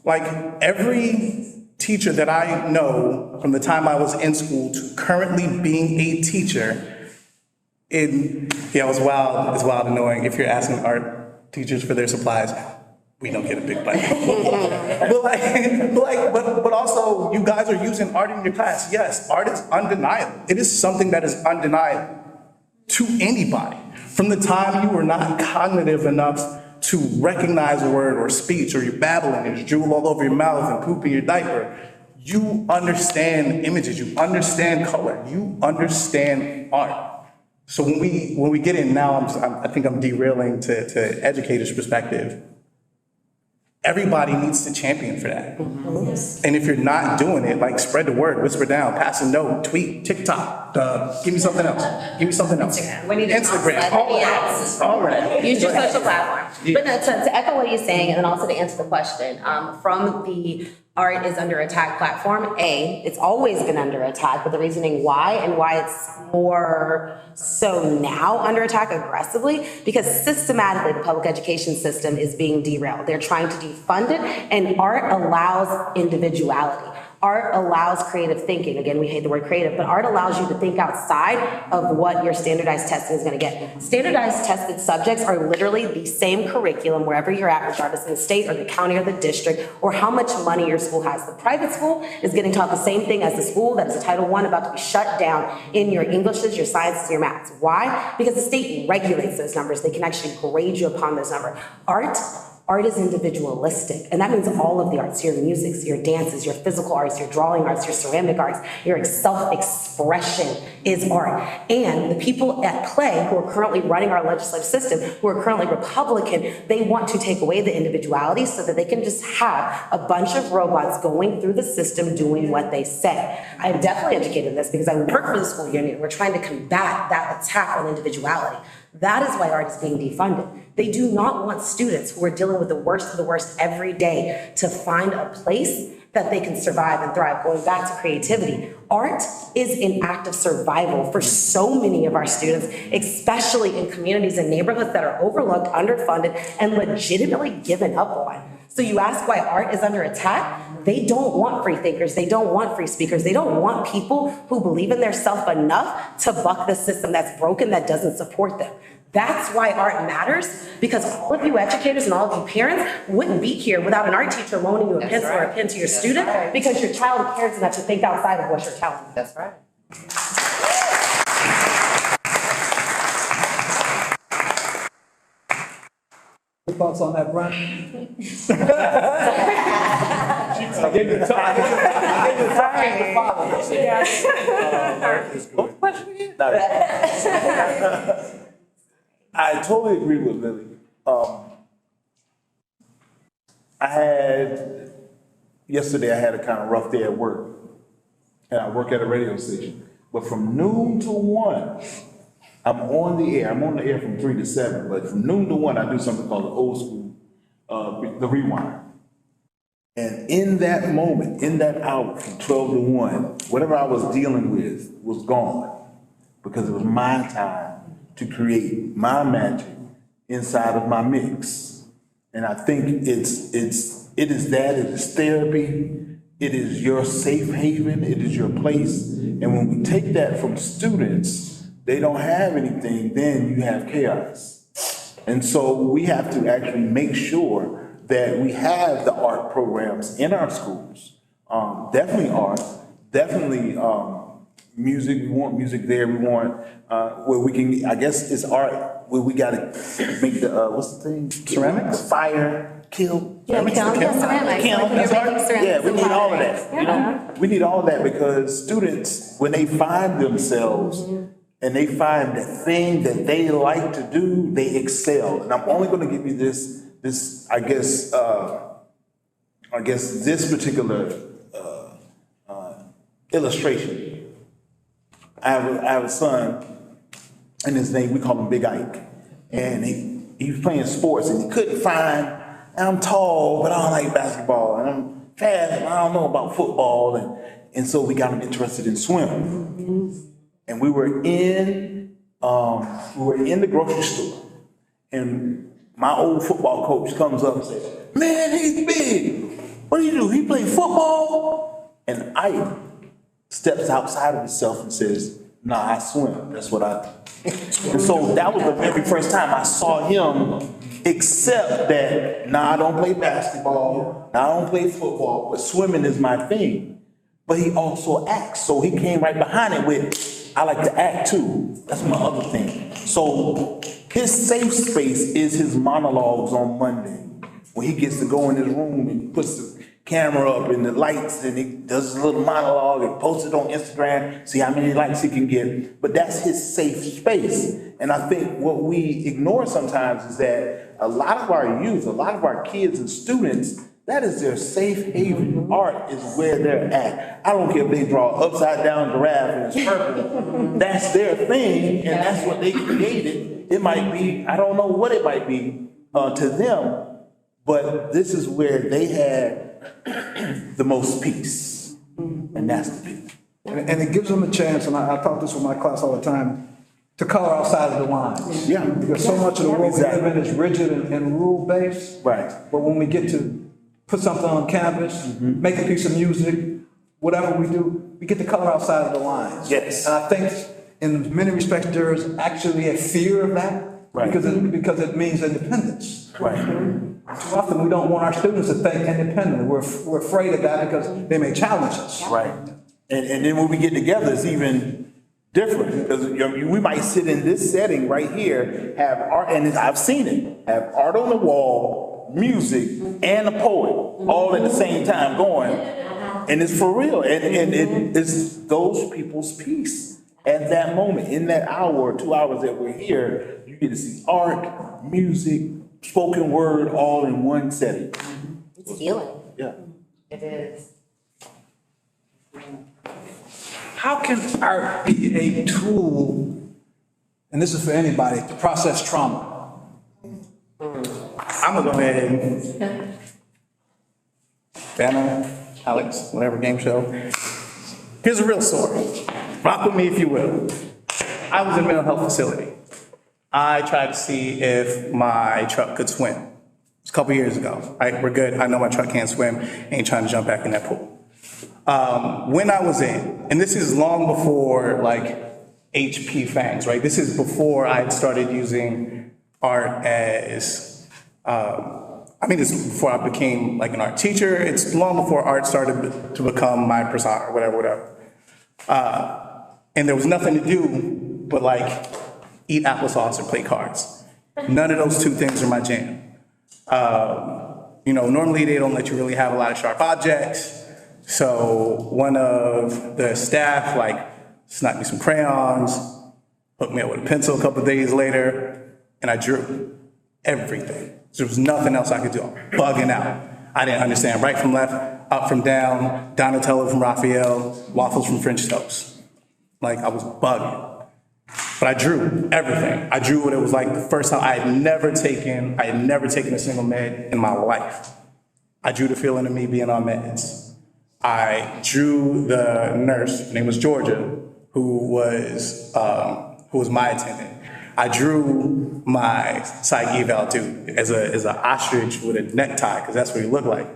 Like every teacher that I know from the time I was in school to currently being a teacher, it's wild annoying if you're asking art teachers for their supplies. We don't get a big bite. but also you guys are using art in your class. Yes, art is undeniable. It is something that is undeniable to anybody. From the time you were not cognitive enough to recognize a word or speech, or you're babbling and there's drool all over your mouth and poop in your diaper, you understand images, you understand color, you understand art. So when we get in now, I think I'm derailing to educators' perspective. Everybody needs to champion for that. And if you're not doing it, like spread the word, whisper down, pass a note, tweet, TikTok, give me something else. Give me something else. We need to Instagram. All right. Use your social platform. But no, to echo what he's saying, and then also to answer the question, from the art is under attack platform, it's always been under attack, but the reasoning why and why it's more so now under attack aggressively, because systematically the public education system is being derailed. They're trying to defund it, and art allows individuality. Art allows creative thinking. Again, we hate the word creative, but art allows you to think outside of what your standardized testing is going to get. Standardized tested subjects are literally the same curriculum wherever you're at, regardless of the state or the county or the district, or how much money your school has. The private school is getting taught the same thing as the school that is Title I about to be shut down in your Englishes, your sciences, your maths. Why? Because the state regulates those numbers. They can actually grade you upon those numbers. Art is individualistic, and that means all of the arts, your music, your dances, your physical arts, your drawing arts, your ceramic arts, your self-expression is art. And the people at play who are currently running our legislative system, who are currently Republican, they want to take away the individuality so that they can just have a bunch of robots going through the system doing what they say. I am definitely educated in this because I work for the school union. We're trying to combat that attack on individuality. That is why art is being defunded. They do not want students who are dealing with the worst of the worst every day to find a place that they can survive and thrive. Going back to creativity, art is an act of survival for so many of our students, especially in communities and neighborhoods that are overlooked, underfunded, and legitimately given up on. So you ask why art is under attack? They don't want free thinkers. They don't want free speakers. They don't want people who believe in their self enough to buck the system that's broken, that doesn't support them. That's why art matters, because all of you educators and all of you parents wouldn't be here without an art teacher loaning you a pencil or a pen to your student, because your child cares enough to think outside of what you're telling them. That's right. Your thoughts on that, Brian? I gave you the time. I gave you the time to follow. What question again? I totally agree with Lily. Yesterday I had a kind of rough day at work, and I work at a radio station. But from noon to 1, I'm on the air. I'm on the air from 3 to 7, but from noon to 1, I do something called the old school the rewind. And in that moment, in that hour, from 12 to 1, whatever I was dealing with was gone. Because it was my time to create my magic inside of my mix. And I think it is therapy, it is your safe haven, it is your place. And when we take that from students, they don't have anything, then you have chaos. And so we have to actually make sure that we have the art programs in our schools. Definitely art, definitely music. We want music there. We want where we can, I guess it's art where we gotta make the, what's the thing? Ceramics? Fire, kill. Yeah, Ceramics? kiln, yeah, ceramics. Kiln, Like when that's you're art. making ceramics Yeah, we and need all of pottery. that, you know? We need all of that because students, when they find themselves and they find the thing that they like to do, they excel. And I'm only gonna give you this, I guess this particular illustration. I have a son, and his name, we call him Big Ike. And he was playing sports and he couldn't find, I'm tall, but I don't like basketball, and I'm fast, but I don't know about football. And so we got him interested in swimming. And we were in the grocery store, and my old football coach comes up and says, "Man, he's big. What do you do? He play football?" And Ike steps outside of himself and says, "Nah, I swim. That's what I do." And so that was the very first time I saw him accept that, nah, I don't play basketball, nah, I don't play football, but swimming is my thing. But he also acts. So he came right behind it with, I like to act too. That's my other thing. So his safe space is his monologues on Monday, when he gets to go in his room and he puts the camera up and the lights and he does his little monologue and posts it on Instagram, see how many likes he can get. But that's his safe space. And I think what we ignore sometimes is that a lot of our youth, a lot of our kids and students, that is their safe haven. Art is where they're at. I don't care if they draw upside down giraffe and it's purple. That's their thing, and that's what they created. It might be, I don't know what it might be to them, but this is where they had the most peace, and that's the peace. And it gives them a chance, and I talk this with my class all the time, to color outside of the lines. Yeah. Because so much of the world we Exactly. live in is rigid and rule-based. Right. But when we get to put something on canvas, make a piece of music, whatever we do, we get to color outside of the lines. Yes. And I think in many respects, there is actually a fear of that. Right. Because it means independence. Right. Too often, we don't want our students to think independently. We're afraid of that because they may challenge us. Right. And then when we get together, it's even different, because we might sit in this setting right here, have art, and I've seen it, have art on the wall, music, and a poet, all at the same time going, and it's for real, and it's those people's piece. At that moment, in that hour or 2 hours that we're here, you get to see art, music, spoken word, all in one setting. It's healing. Yeah. It is. How can art be a tool, and this is for anybody, to process trauma? I'm gonna go ahead and Banner, Alex, whatever game show. Here's a real story. Rock with me if you will. I was in a mental health facility. I tried to see if my truck could swim. It was a couple years ago, right? We're good. I know my truck can't swim. Ain't trying to jump back in that pool. When I was in, and this is long before like HP Fangs, right? This is before I had started using art as, it's before I became like an art teacher. It's long before art started to become my persona, or whatever. And there was nothing to do but like eat applesauce or play cards. None of those two things are my jam. Normally they don't let you really have a lot of sharp objects. So one of the staff sniped me some crayons, hooked me up with a pencil a couple of days later, and I drew everything. There was nothing else I could do. I'm bugging out. I didn't understand right from left, up from down, Donatello from Raphael, waffles from French toast. I was bugging. But I drew everything. I drew what it was like the first time. I had never taken a single med in my life. I drew the feeling of me being on meds. I drew the nurse, her name was Georgia, who was my attendant. I drew my psych eval too, as an ostrich with a necktie, because that's what he looked like.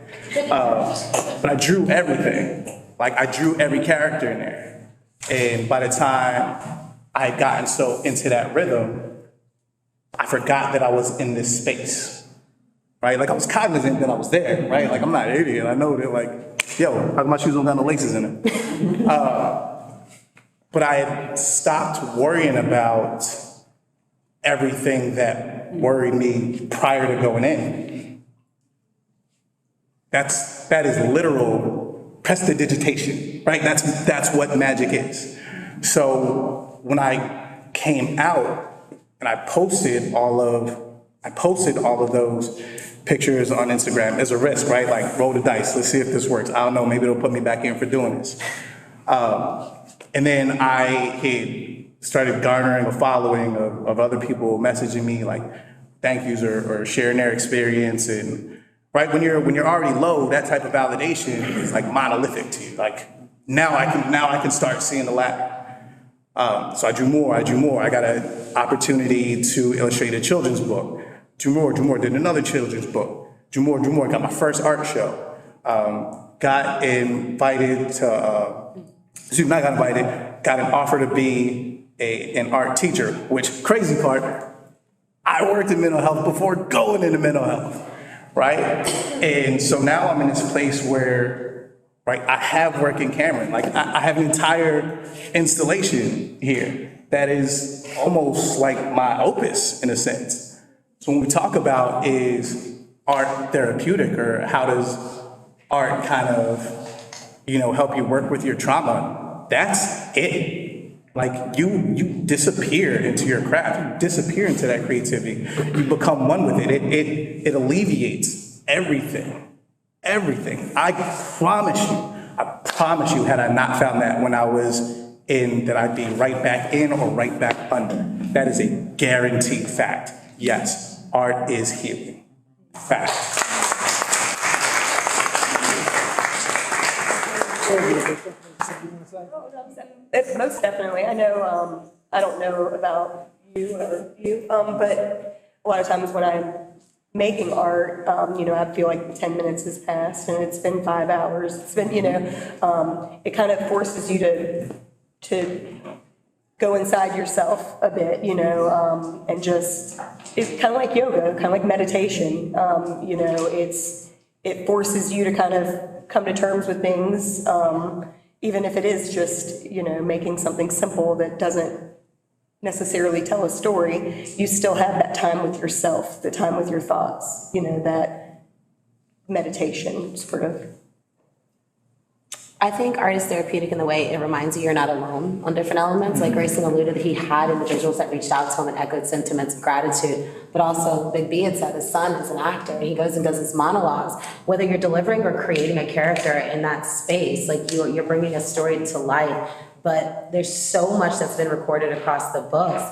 But I drew everything. Like, I drew every character in there. And by the time I had gotten so into that rhythm, I forgot that I was in this space, right? Like, I was cognizant that I was there, right? Like, I'm not an idiot. I know that, like, yo, how come my shoes don't got no laces in it? But I had stopped worrying about everything that worried me prior to going in. That is literal prestidigitation, right? That's what magic is. So when I came out and I posted all of those pictures on Instagram as a risk, right? Like, roll the dice, let's see if this works. I don't know, maybe it'll put me back in for doing this. And then I had started garnering a following of other people messaging me like thank yous or sharing their experience. And right when you're already low, that type of validation is like monolithic to you. Like, now I can start seeing the ladder. So I drew more. I got an opportunity to illustrate a children's book. Drew more, did another children's book. Drew more, got my first art show. Got invited to, got an offer to be an art teacher, which, crazy part, I worked in mental health before going into mental health, right? And so now I'm in this place where, right, I have work in Cameron. Like, I have an entire installation here that is almost like my opus in a sense. So when we talk about is art therapeutic, or how does art kind of, help you work with your trauma, that's it. Like, you disappear into your craft, you disappear into that creativity, you become one with it. It alleviates everything. I promise you, had I not found that when I was in, that I'd be right back in or right back under. That is a guaranteed fact. Yes, art is healing. Fact. Most definitely. I know, I don't know about you, but a lot of times when I'm making art, I feel like 10 minutes has passed and it's been 5 hours. It's been, it kind of forces you to go inside yourself a bit, and just, it's kind of like yoga, kind of like meditation. It forces you to kind of come to terms with things, even if it is just, making something simple that doesn't necessarily tell a story. You still have that time with yourself, the time with your thoughts, that meditation sort of. I think art is therapeutic in the way it reminds you you're not alone on different elements. Like Grayson alluded, he had individuals that reached out to him and echoed sentiments of gratitude. But also, Big B had said his son is an actor. He goes and does his monologues. Whether you're delivering or creating a character in that space, like you're bringing a story to life. But there's so much that's been recorded across the books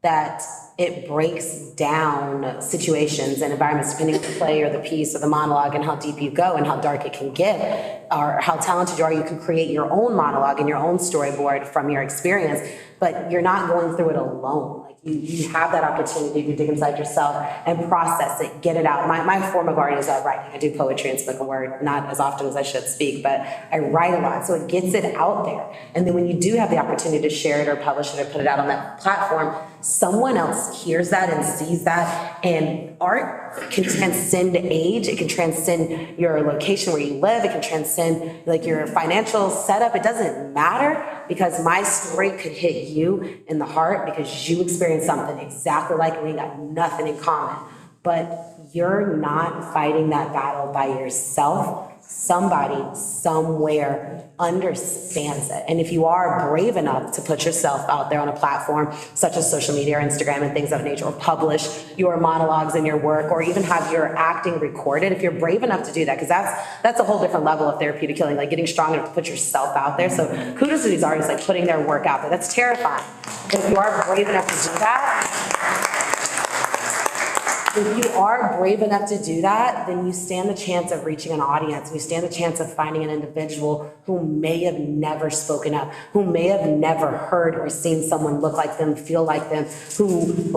that it breaks down situations and environments depending on the play or the piece or the monologue and how deep you go and how dark it can get, or how talented you are. You can create your own monologue and your own storyboard from your experience, but you're not going through it alone. Like you have that opportunity to dig inside yourself and process it, get it out. My form of art is writing. I do poetry and spoken word, not as often as I should speak, but I write a lot, so it gets it out there. And then when you do have the opportunity to share it or publish it or put it out on that platform, someone else hears that and sees that. And art can transcend age. It can transcend your location where you live. It can transcend like your financial setup. It doesn't matter, because my story could hit you in the heart because you experienced something exactly like me, got nothing in common. But you're not fighting that battle by yourself. somebody somewhere understands it. And if you are brave enough to put yourself out there on a platform such as social media or Instagram and things of nature, or publish your monologues and your work, or even have your acting recorded, if you're brave enough to do that, because that's a whole different level of therapeutic healing, like getting strong enough to put yourself out there. So kudos to these artists, like putting their work out there. That's terrifying. But if you are brave enough to do that, if you are brave enough to do that, then you stand the chance of reaching an audience. You stand the chance of finding an individual who may have never spoken up, who may have never heard or seen someone look like them, feel like them, who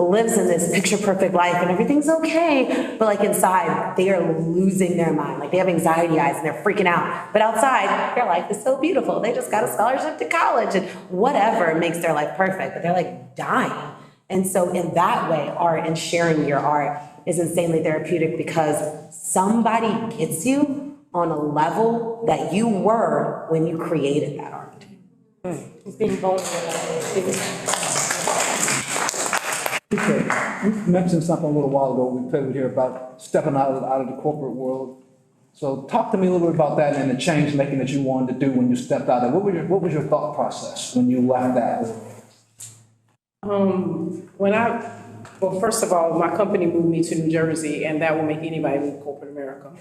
lives in this picture perfect life and everything's okay, but like inside, they are losing their mind. Like they have anxiety eyes and they're freaking out. But outside, their life is so beautiful. They just got a scholarship to college and whatever makes their life perfect, but they're like dying. And so in that way, art and sharing your art is insanely therapeutic because somebody gets you on a level that you were when you created that art. It's being vulnerable. Okay, you mentioned something a little while ago, we pivoted here about stepping out of the corporate world. So talk to me a little bit about that and the change making that you wanted to do when you stepped out of it. What was your thought process when you left that world? Well, first of all, my company moved me to New Jersey, and that will make anybody leave corporate America.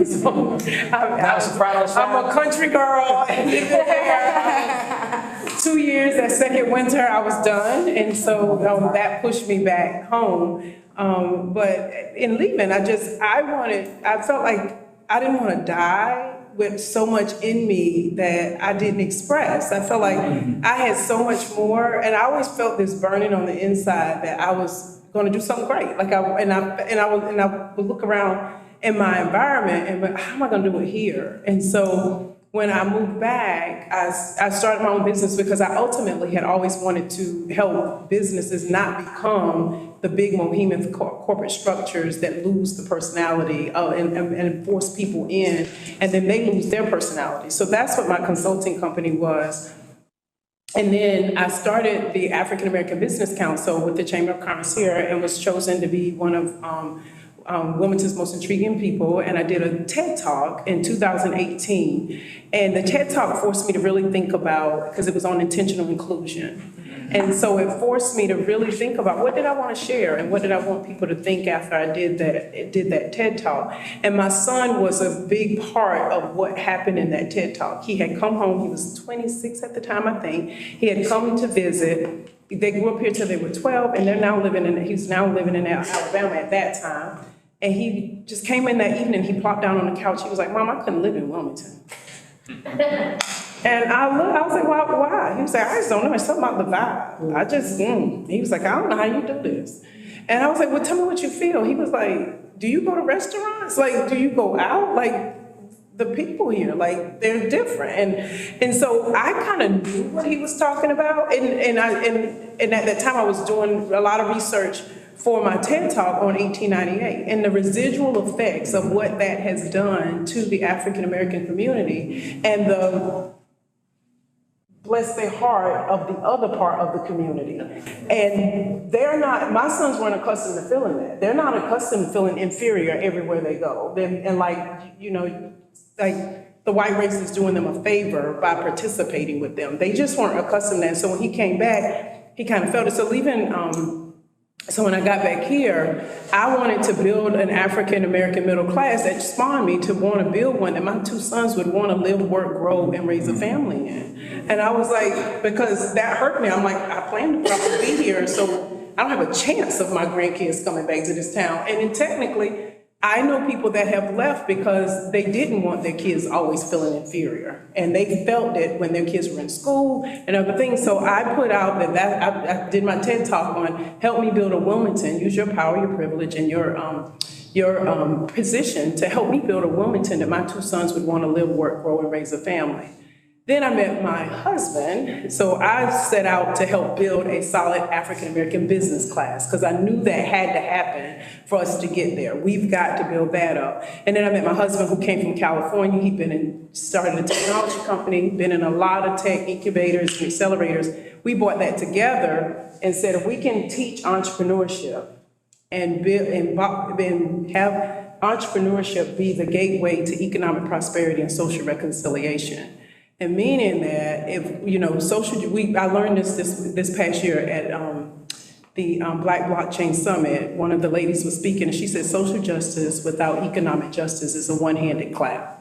So, I'm a country girl, and living there. 2 years, that second winter, I was done, and so that pushed me back home. But in leaving, I felt like I didn't want to die with so much in me that I didn't express. I felt like I had so much more, and I always felt this burning on the inside that I was going to do something great. Like I would look around in my environment and be, how am I going to do it here? And so when I moved back, I started my own business because I ultimately had always wanted to help businesses not become the big behemoth corporate structures that lose the personality and force people in, and then they lose their personality. So that's what my consulting company was. And then I started the African American Business Council with the Chamber of Commerce here and was chosen to be one of Wilmington's most intriguing people, and I did a TED Talk in 2018. And the TED Talk forced me to really think about, because it was on intentional inclusion. And so it forced me to really think about what did I want to share and what did I want people to think after I did that TED Talk. And my son was a big part of what happened in that TED Talk. He had come home, he was 26 at the time, I think. He had come to visit. They grew up here till they were 12, and he's now living in Alabama at that time. And he just came in that evening, he plopped down on the couch. He was like, Mom, I couldn't live in Wilmington. And I was like, why? He was like, I just don't know. It's something about the vibe. He was like, I don't know how you do this. And I was like, well, tell me what you feel. He was like, do you go to restaurants? Like, do you go out? Like, the people here, like, they're different. And so I kind of knew what he was talking about. And at that time, I was doing a lot of research for my TED Talk on 1898 and the residual effects of what that has done to the African American community and the, bless their heart, of the other part of the community. And my sons weren't accustomed to feeling that. They're not accustomed to feeling inferior everywhere they go. Like the white race is doing them a favor by participating with them. They just weren't accustomed to that. So when he came back, he kind of felt it. So when I got back here, I wanted to build an African-American middle class that spawned me to want to build one that my two sons would want to live, work, grow, and raise a family in. And I was like, because that hurt me, I'm like, I plan to probably be here, so I don't have a chance of my grandkids coming back to this town. And then technically, I know people that have left because they didn't want their kids always feeling inferior. And they felt it when their kids were in school and other things. So I put out I did my TED Talk on help me build a Wilmington, use your power, your privilege, and your position to help me build a Wilmington that my two sons would want to live, work, grow, and raise a family. Then I met my husband, so I set out to help build a solid African-American business class because I knew that had to happen for us to get there. We've got to build that up. And then I met my husband who came from California. He'd started a technology company, been in a lot of tech incubators and accelerators. We brought that together and said, if we can teach entrepreneurship and build and have entrepreneurship be the gateway to economic prosperity and social reconciliation. And meaning that if, you know, I learned this past year at the Black Blockchain Summit. One of the ladies was speaking and she said social justice without economic justice is a one-handed clap.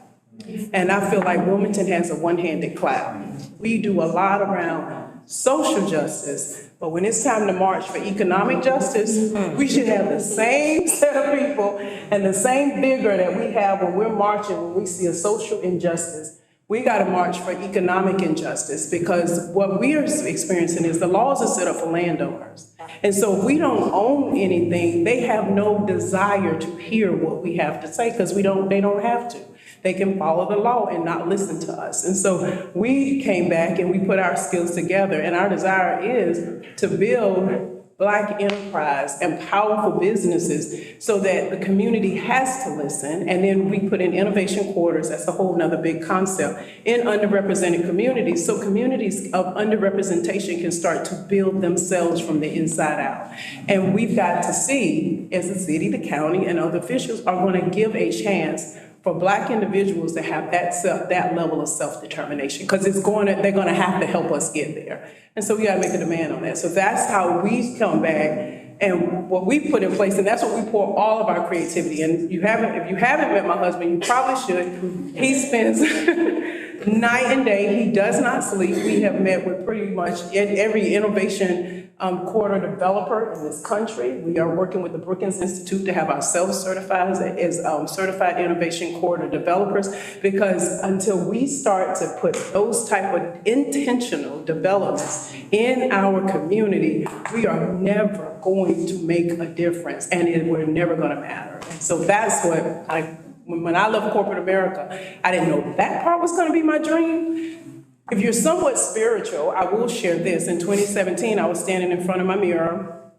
And I feel like Wilmington has a one-handed clap. We do a lot around social justice, but when it's time to march for economic justice, we should have the same set of people and the same vigor that we have when we're marching, when we see a social injustice. We got to march for economic injustice, because what we are experiencing is the laws are set up for landowners. And so if we don't own anything, they have no desire to hear what we have to say, because they don't have to. They can follow the law and not listen to us. And so we came back and we put our skills together, and our desire is to build Black enterprise and powerful businesses so that the community has to listen. And then we put in innovation quarters, that's a whole nother big concept, in underrepresented communities, so communities of underrepresentation can start to build themselves from the inside out. And we've got to see, as the city, the county, and other officials are going to give a chance for Black individuals to have that level of self-determination, because they're going to have to help us get there. And so we got to make a demand on that. So that's how we come back and what we put in place, and that's what we pour all of our creativity. And if you haven't met my husband, you probably should. He spends night and day. He does not sleep. We have met with pretty much every innovation quarter developer in this country. We are working with the Brookings Institute to have ourselves certified as certified innovation quarter developers, because until we start to put those type of intentional developments in our community, we are never going to make a difference, and we're never going to matter. And so that's what when I left corporate America, I didn't know that part was going to be my dream. If you're somewhat spiritual, I will share this. In 2017, I was standing in front of my mirror.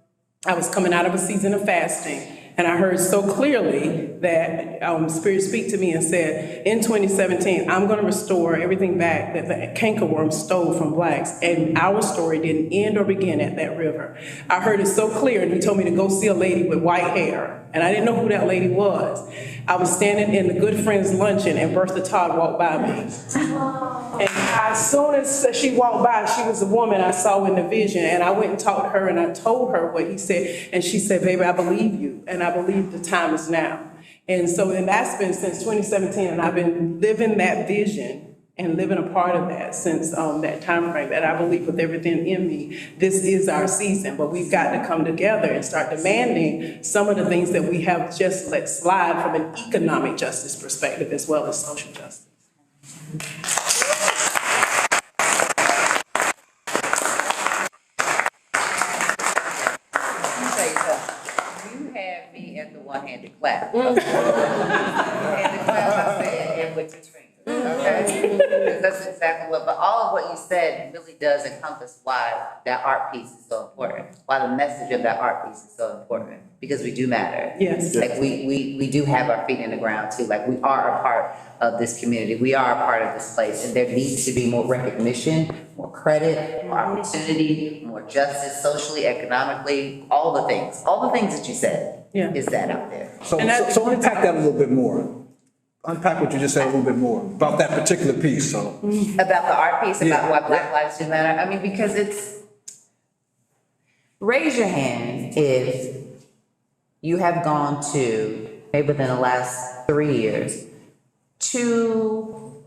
I was coming out of a season of fasting, and I heard so clearly that Spirit speak to me and said, in 2017, I'm going to restore everything back that the cankerworm stole from Blacks, and our story didn't end or begin at that river. I heard it so clear, and he told me to go see a lady with white hair, and I didn't know who that lady was. I was standing in the Good Friends luncheon, and Bertha Todd walked by me. And as soon as she walked by, she was the woman I saw in the vision, and I went and talked to her, and I told her what he said, and she said, baby, I believe you, and I believe the time is now. And so, and that's been since 2017, and I've been living that vision and living a part of that since that time frame, that I believe with everything in me, this is our season, but we've got to come together and start demanding some of the things that we have just let slide from an economic justice perspective as well as social justice. At the one-handed clap. One-handed clap, I said, and with your fingers, okay? Because that's exactly what, but all of what you said really does encompass why that art piece is so important, why the message of that art piece is so important, because we do matter. Yes. Like we do have our feet in the ground too, like we are a part of this community, we are a part of this place, and there needs to be more recognition, more credit, more opportunity, more justice, socially, economically, all the things that you said. Yeah. Is that out there? So unpack that a little bit more. Unpack what you just said a little bit more about that particular piece, so. About the art piece, about why Black lives do matter? I mean, because raise your hand if you have gone to, maybe within the last 3 years,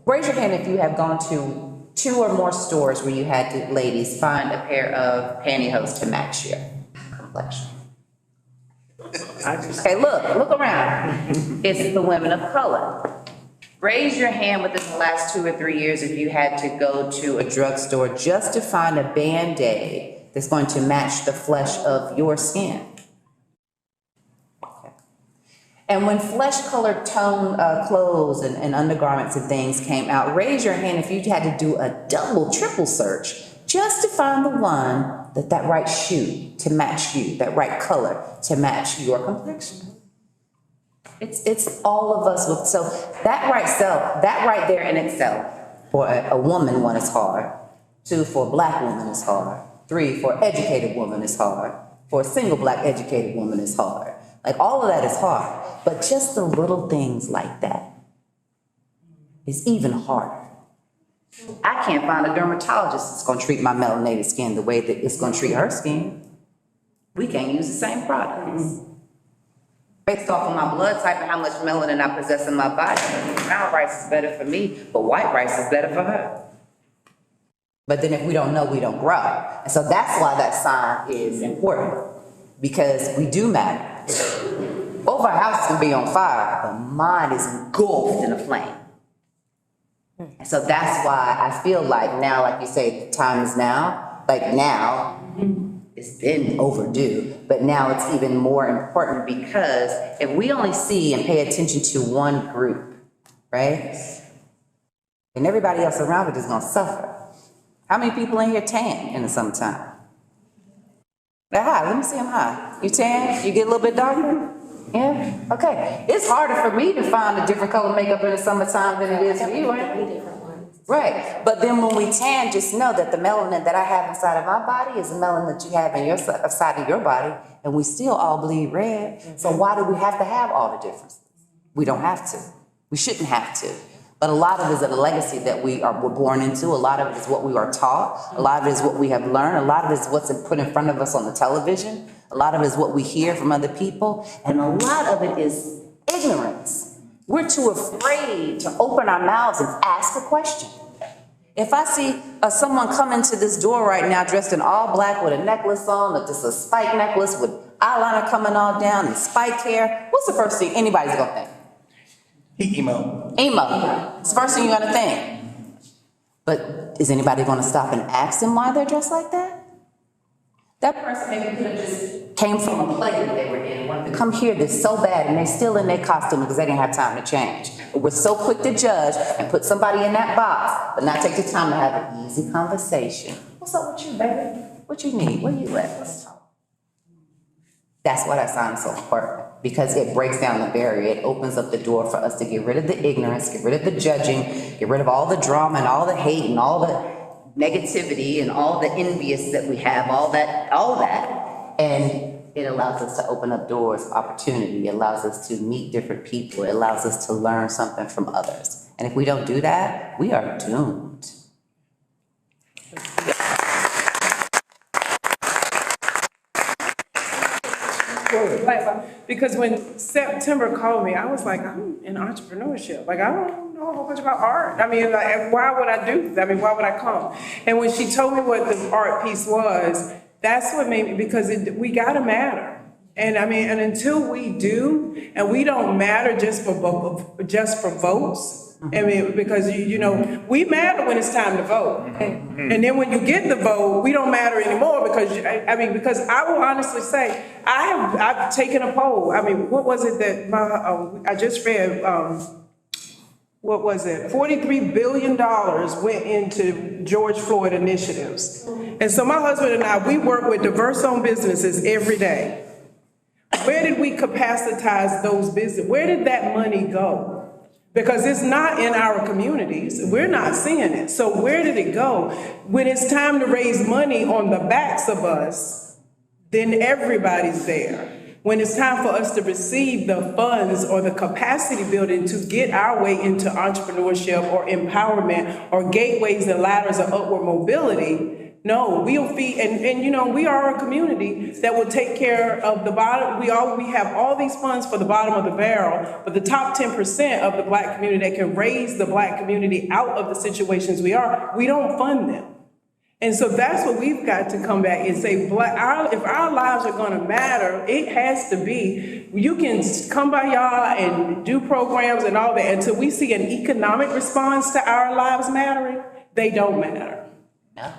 raise your hand if you have gone to 2 or more stores where you had to, ladies, find a pair of pantyhose to match your complexion. Okay, look around. It's the women of color. Raise your hand within the last 2 or 3 years if you had to go to a drugstore just to find a Band-Aid that's going to match the flesh of your skin. Okay. And when flesh-colored tone clothes and undergarments and things came out, raise your hand if you had to do a double, triple search just to find the one that right shoe to match you, that right color to match your complexion. It's all of us with, so that right there in itself, for a woman, 1, is hard. 2, for a Black woman is hard. 3, for an educated woman is hard. For a single Black educated woman is hard. Like, all of that is hard, but just the little things like that is even harder. I can't find a dermatologist that's gonna treat my melanated skin the way that it's gonna treat her skin. We can't use the same products. Based off of my blood type and how much melanin I possess in my body, brown rice is better for me, but white rice is better for her. But then if we don't know, we don't grow. And so that's why that sign is important, because we do matter. Both our houses can be on fire, but mine is engulfed in a flame. And so that's why I feel like now, like you say, the time is now, like now, it's been overdue, but now it's even more important, because if we only see and pay attention to one group, right? And everybody else around it is gonna suffer. How many people in here tan in the summertime? They're high, let me see them high. You tan, you get a little bit darker? Yeah, okay. It's harder for me to find a different color makeup in the summertime than it is for you, right? Right, but then when we tan, just know that the melanin that I have inside of my body is the melanin that you have in your side of your body, and we still all bleed red. So why do we have to have all the differences? We don't have to. We shouldn't have to. But a lot of it is a legacy that we're born into. A lot of it is what we are taught. A lot of it is what we have learned. A lot of it is what's put in front of us on the television. A lot of it is what we hear from other people. And a lot of it is ignorance. We're too afraid to open our mouths and ask a question. If I see someone come into this door right now dressed in all black with a necklace on, or just a spike necklace with eyeliner coming all down and spiked hair, what's the first thing anybody's gonna think? He emo. Emo. It's the first thing you're gonna think. But is anybody gonna stop and ask them why they're dressed like that? That person maybe could have just came from a play that they were in, wanted to come here, they're so bad, and they're still in their costume because they didn't have time to change. But we're so quick to judge and put somebody in that box, but not take the time to have an easy conversation. What's up with you, baby? What you need? Where you at? Let's talk. That's why that sign is so important, because it breaks down the barrier. It opens up the door for us to get rid of the ignorance, get rid of the judging, get rid of all the drama and all the hate and all the negativity and all the envious that we have, all that. And it allows us to open up doors of opportunity. It allows us to meet different people. It allows us to learn something from others. And if we don't do that, we are doomed. Because when September called me, I was like, I'm in entrepreneurship. Like, I don't know a whole bunch about art. I mean, like, why would I do that? I mean, why would I come? And when she told me what the art piece was, that's what made me, because we gotta matter. And I mean, and until we do, and we don't matter just for votes, I mean, because you know, we matter when it's time to vote. And then when you get the vote, we don't matter anymore, because because I will honestly say, I've taken a poll. I mean, what was it that I just read, what was it? $43 billion went into George Floyd initiatives. And so my husband and I, we work with diverse-owned businesses every day. Where did we capacitize those businesses? Where did that money go? Because it's not in our communities. We're not seeing it. So where did it go? When it's time to raise money on the backs of us, then everybody's there. When it's time for us to receive the funds or the capacity building to get our way into entrepreneurship or empowerment or gateways and ladders of upward mobility, no, we'll feed, and you know, we are a community that will take care of the bottom. We have all these funds for the bottom of the barrel, but the top 10% of the Black community that can raise the Black community out of the situations we don't fund them. And so that's what we've got to come back and say, if our lives are gonna matter, it has to be, you can come by y'all and do programs and all that, until we see an economic response to our lives mattering, they don't matter. No.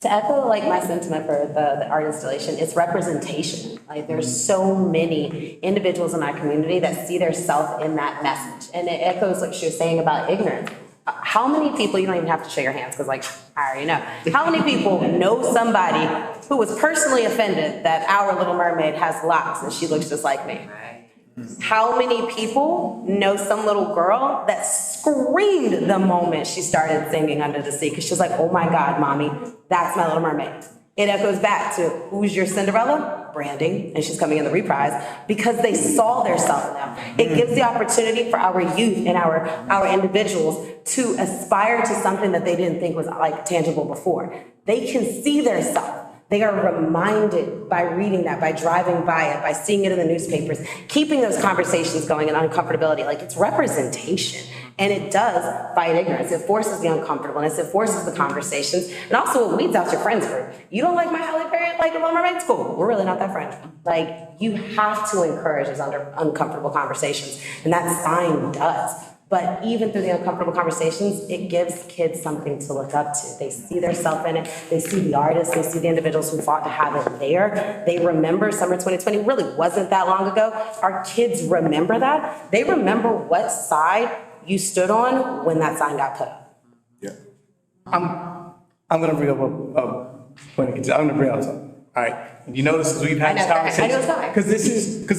To echo like my sentiment for the art installation, it's representation. Like there's so many individuals in our community that see their self in that message. And it echoes what she was saying about ignorance. How many people, you don't even have to show your hands because like, I already know. How many people know somebody who was personally offended that our Little Mermaid has locks and she looks just like me? How many people know some little girl that screamed the moment she started singing Under the Sea? Because she was like, oh my God, mommy, that's my Little Mermaid. It echoes back to who's your Cinderella? Branding, and she's coming in the reprise, because they saw their self in them. It gives the opportunity for our youth and our individuals to aspire to something that they didn't think was like tangible before. They can see their self. They are reminded by reading that, by driving by it, by seeing it in the newspapers, keeping those conversations going and uncomfortability. Like, it's representation. And it does fight ignorance. It forces the uncomfortableness. It forces the conversations. And also it weeds out your friends group. You don't like my Halle Berry, like Little Mermaid? Cool. We're really not that friend. Like, you have to encourage those uncomfortable conversations. And that sign does. But even through the uncomfortable conversations, it gives kids something to look up to. They see their self in it. They see the artists. They see the individuals who fought to have it there. They remember summer 2020 really wasn't that long ago. Our kids remember that. They remember what side you stood on when that sign got put up. Yeah. I'm gonna bring up a point. I'm gonna bring up something. All right. You notice as we've had this conversation, because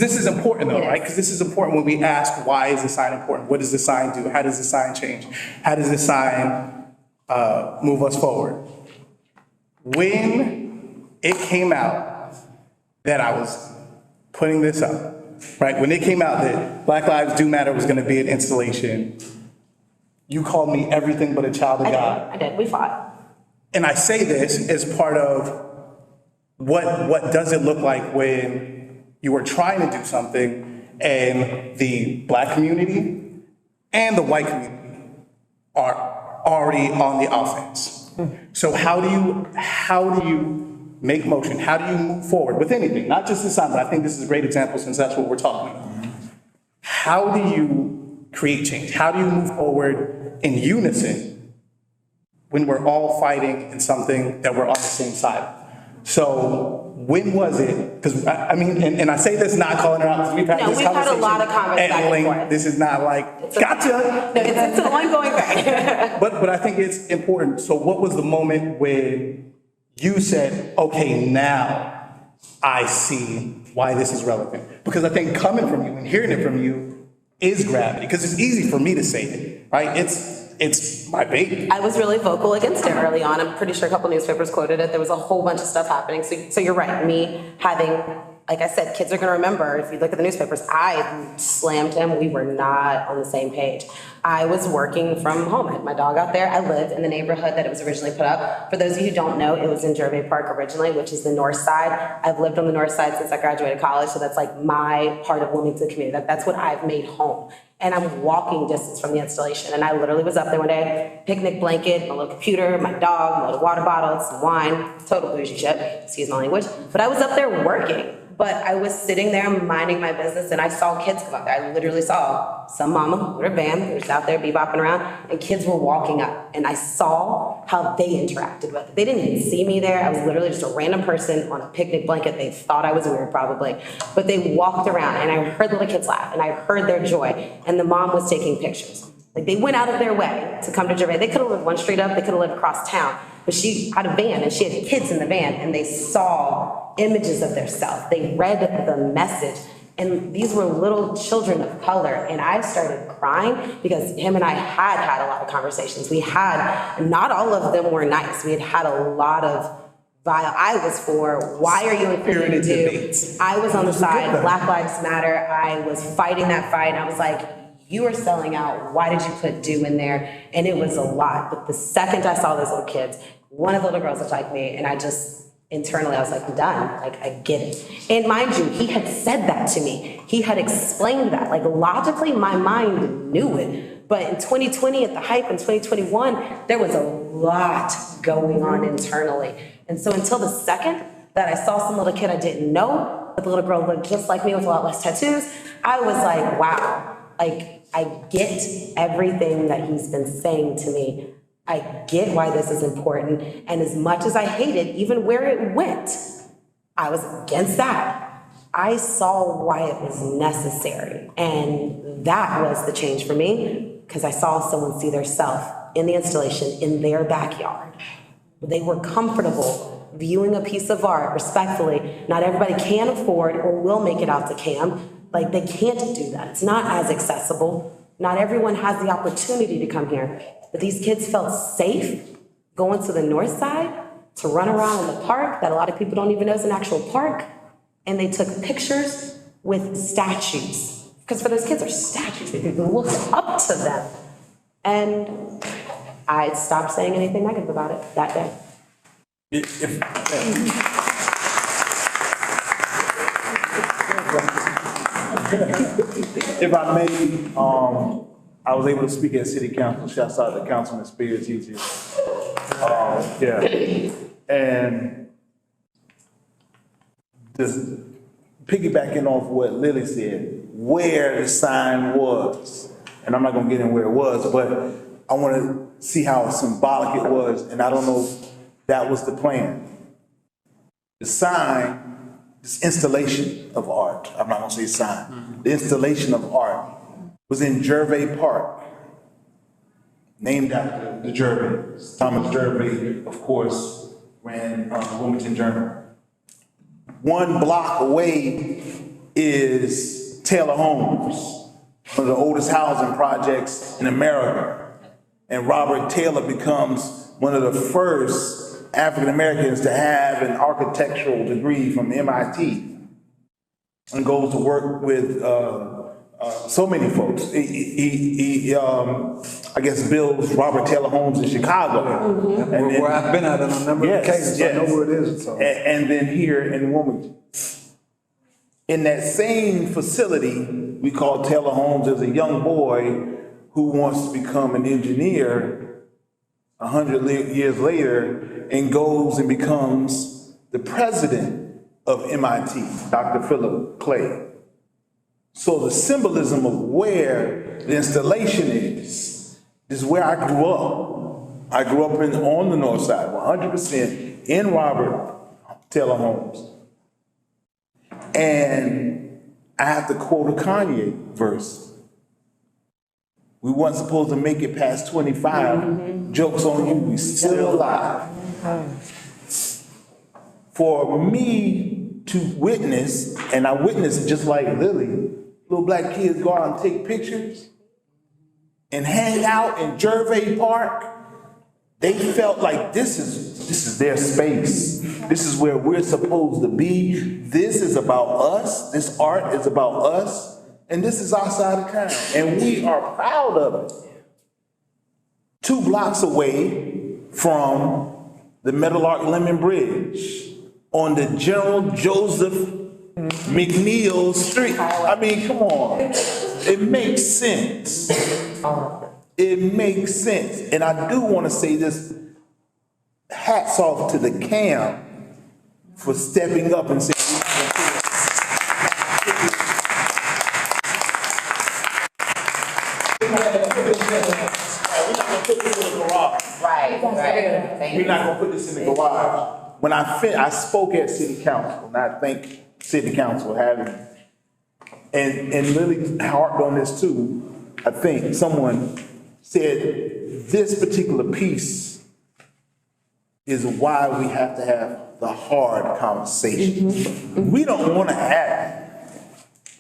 this is important though, right? Because this is important when we ask, why is the sign important? What does the sign do? How does the sign change? How does the sign move us forward? When it came out that I was putting this up, right? When it came out that Black Lives Do Matter was going to be an installation, you called me everything but a child of God. I did. We fought. And I say this as part of what does it look like when you are trying to do something and the Black community and the white community are already on the offense. So how do you make motion? How do you move forward with anything? Not just this sign, but I think this is a great example since that's what we're talking about. How do you create change? How do you move forward in unison when we're all fighting in something that we're on the same side of? So when was it? Because I mean, and I say this not calling her out because we've had this conversation. Had a lot of conversations back and forth. This is not like, gotcha. No, it's an ongoing thing. But I think it's important. So what was the moment when you said, okay, now I see why this is relevant? Because I think coming from you and hearing it from you is gravity. Because it's easy for me to say it, right? It's my baby. I was really vocal against it early on. I'm pretty sure a couple newspapers quoted it. There was a whole bunch of stuff happening. So you're right. Me having, like I said, kids are going to remember. If you look at the newspapers, I slammed him. We were not on the same page. I was working from home. I had my dog out there. I lived in the neighborhood that it was originally put up. For those of you who don't know, it was in Gervais Park originally, which is the north side. I've lived on the north side since I graduated college, so that's like my part of Wilmington community. That's what I've made home. And I'm walking distance from the installation. And I literally was up there one day, picnic blanket, my little computer, my dog, my little water bottle, some wine, total bougie shit, excuse my language. But I was up there working. But I was sitting there minding my business and I saw kids come up there. I literally saw some mama with her band who was out there bebopping around and kids were walking up. And I saw how they interacted with it. They didn't even see me there. I was literally just a random person on a picnic blanket. They thought I was weird probably. But they walked around and I heard little kids laugh and I heard their joy. And the mom was taking pictures. Like they went out of their way to come to Gervais. They could have lived one street up, they could have lived across town. But she had a van and she had kids in the van and they saw images of their self. They read the message. And these were little children of color. And I started crying because him and I had a lot of conversations. We had, not all of them were nice. We had a lot of vile. I was for, why are you including debates? I was on the side, Black Lives Matter. I was fighting that fight. I was like, you are selling out. Why did you put do in there? And it was a lot. But the second I saw those little kids, one of the little girls looked like me, and I just, internally, I was like, I'm done. Like, I get it. And mind you, he had said that to me. He had explained that. Like, logically, my mind knew it. But in 2020, at the hype in 2021, there was a lot going on internally. And so until the second that I saw some little kid I didn't know, but the little girl looked just like me with a lot less tattoos, I was like, wow. Like, I get everything that he's been saying to me. I get why this is important. And as much as I hated even where it went, I was against that. I saw why it was necessary. And that was the change for me, because I saw someone see their self in the installation in their backyard. They were comfortable viewing a piece of art respectfully. Not everybody can afford or will make it out to CAM. Like, they can't do that. It's not as accessible. Not everyone has the opportunity to come here. But these kids felt safe going to the north side to run around in the park that a lot of people don't even know is an actual park. And they took pictures with statues. Because for those kids are statues, people looked up to them. And I stopped saying anything negative about it that day. If I may, I was able to speak at city council, shouts out to Councilman Spears, he's here. Yeah, and just piggybacking off what Lily said, where the sign was, and I'm not gonna get in where it was, but I wanna see how symbolic it was, and I don't know if that was the plan. The sign, this installation of art, I'm not gonna say sign, the installation of art was in Gervais Park, named after the Gervais. Thomas Gervais, of course, ran the Wilmington Journal. 1 block away is Taylor Homes, one of the oldest housing projects in America. And Robert Taylor becomes one of the first African Americans to have an architectural degree from MIT and goes to work with so many folks. He I guess builds Robert Taylor Homes in Chicago. And then, Where I've been at on a number of occasions, so I know where it is. So. And then here in Wilmington. In that same facility, we call Taylor Homes as a young boy who wants to become an engineer 100 years later and goes and becomes the president of MIT, Dr. Philip Clay. So the symbolism of where the installation is where I grew up. I grew up on the north side, 100% in Robert Taylor Homes. And I have to quote a Kanye verse. We weren't supposed to make it past 25. Joke's on you, we still alive. For me to witness, and I witnessed just like Lily, little black kids go out and take pictures and hang out in Gervais Park. They felt like this is their space. This is where we're supposed to be. This is about us. This art is about us. And this is our side of town. And we are proud of it. 2 blocks away from the Meadowlark Lemon Bridge on the General Joseph McNeil Street. I mean, come on. It makes sense. It makes sense. And I do want to say this, hats off to the CAM for stepping up and saying, we're not going to put this in the garage. Right. We're not going to put this in the garage. When I spoke at City Council, and I thank City Council for having me, and Lily harped on this too. I think someone said this particular piece is why we have to have the hard conversation. We don't want to have it.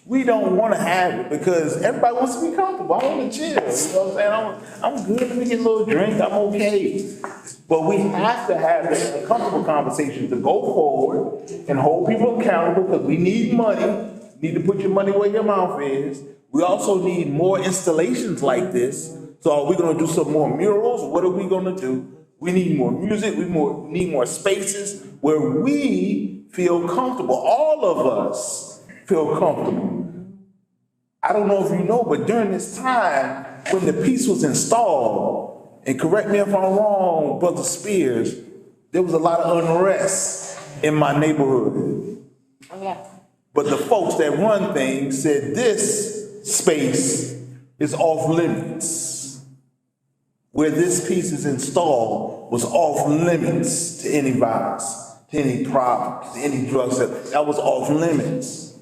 We don't want to have it because everybody wants to be comfortable. I want to chill. You know what I'm saying? I'm good. Let me get a little drink. I'm okay. But we have to have a comfortable conversation to go forward and hold people accountable because we need money. You need to put your money where your mouth is. We also need more installations like this. So are we going to do some more murals? What are we going to do? We need more music. We need more spaces where we feel comfortable. All of us feel comfortable. I don't know if you know, but during this time when the piece was installed, and correct me if I'm wrong, Brother Spears, there was a lot of unrest in my neighborhood. Oh, yeah. But the folks that run things said this space is off limits. Where this piece is installed was off limits to any violence, to any problems, to any drugs. That was off limits.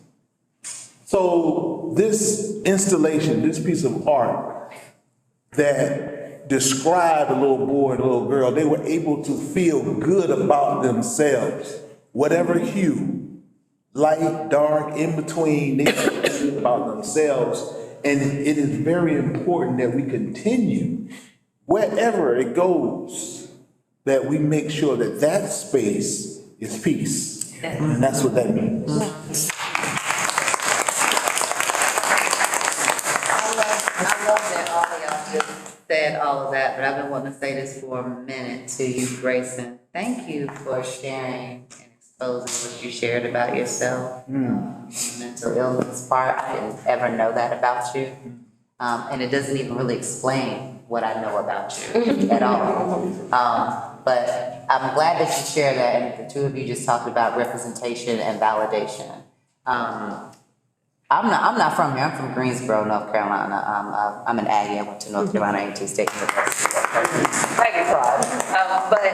So this installation, this piece of art that described a little boy and a little girl, they were able to feel good about themselves, whatever hue, light, dark, in between, they feel good about themselves. And it is very important that we continue wherever it goes. that we make sure that that space is peace. And that's what that means. I love that all of y'all just said all of that, but I've been wanting to say this for a minute to you, Grayson. Thank you for sharing and exposing what you shared about yourself. The mental illness part, I didn't ever know that about you. And it doesn't even really explain what I know about you at all. But I'm glad that you shared that, and the two of you just talked about representation and validation. I'm not from here. I'm from Greensboro, North Carolina. I'm an Aggie. I went to North Carolina A&T State University. Aggie pride. But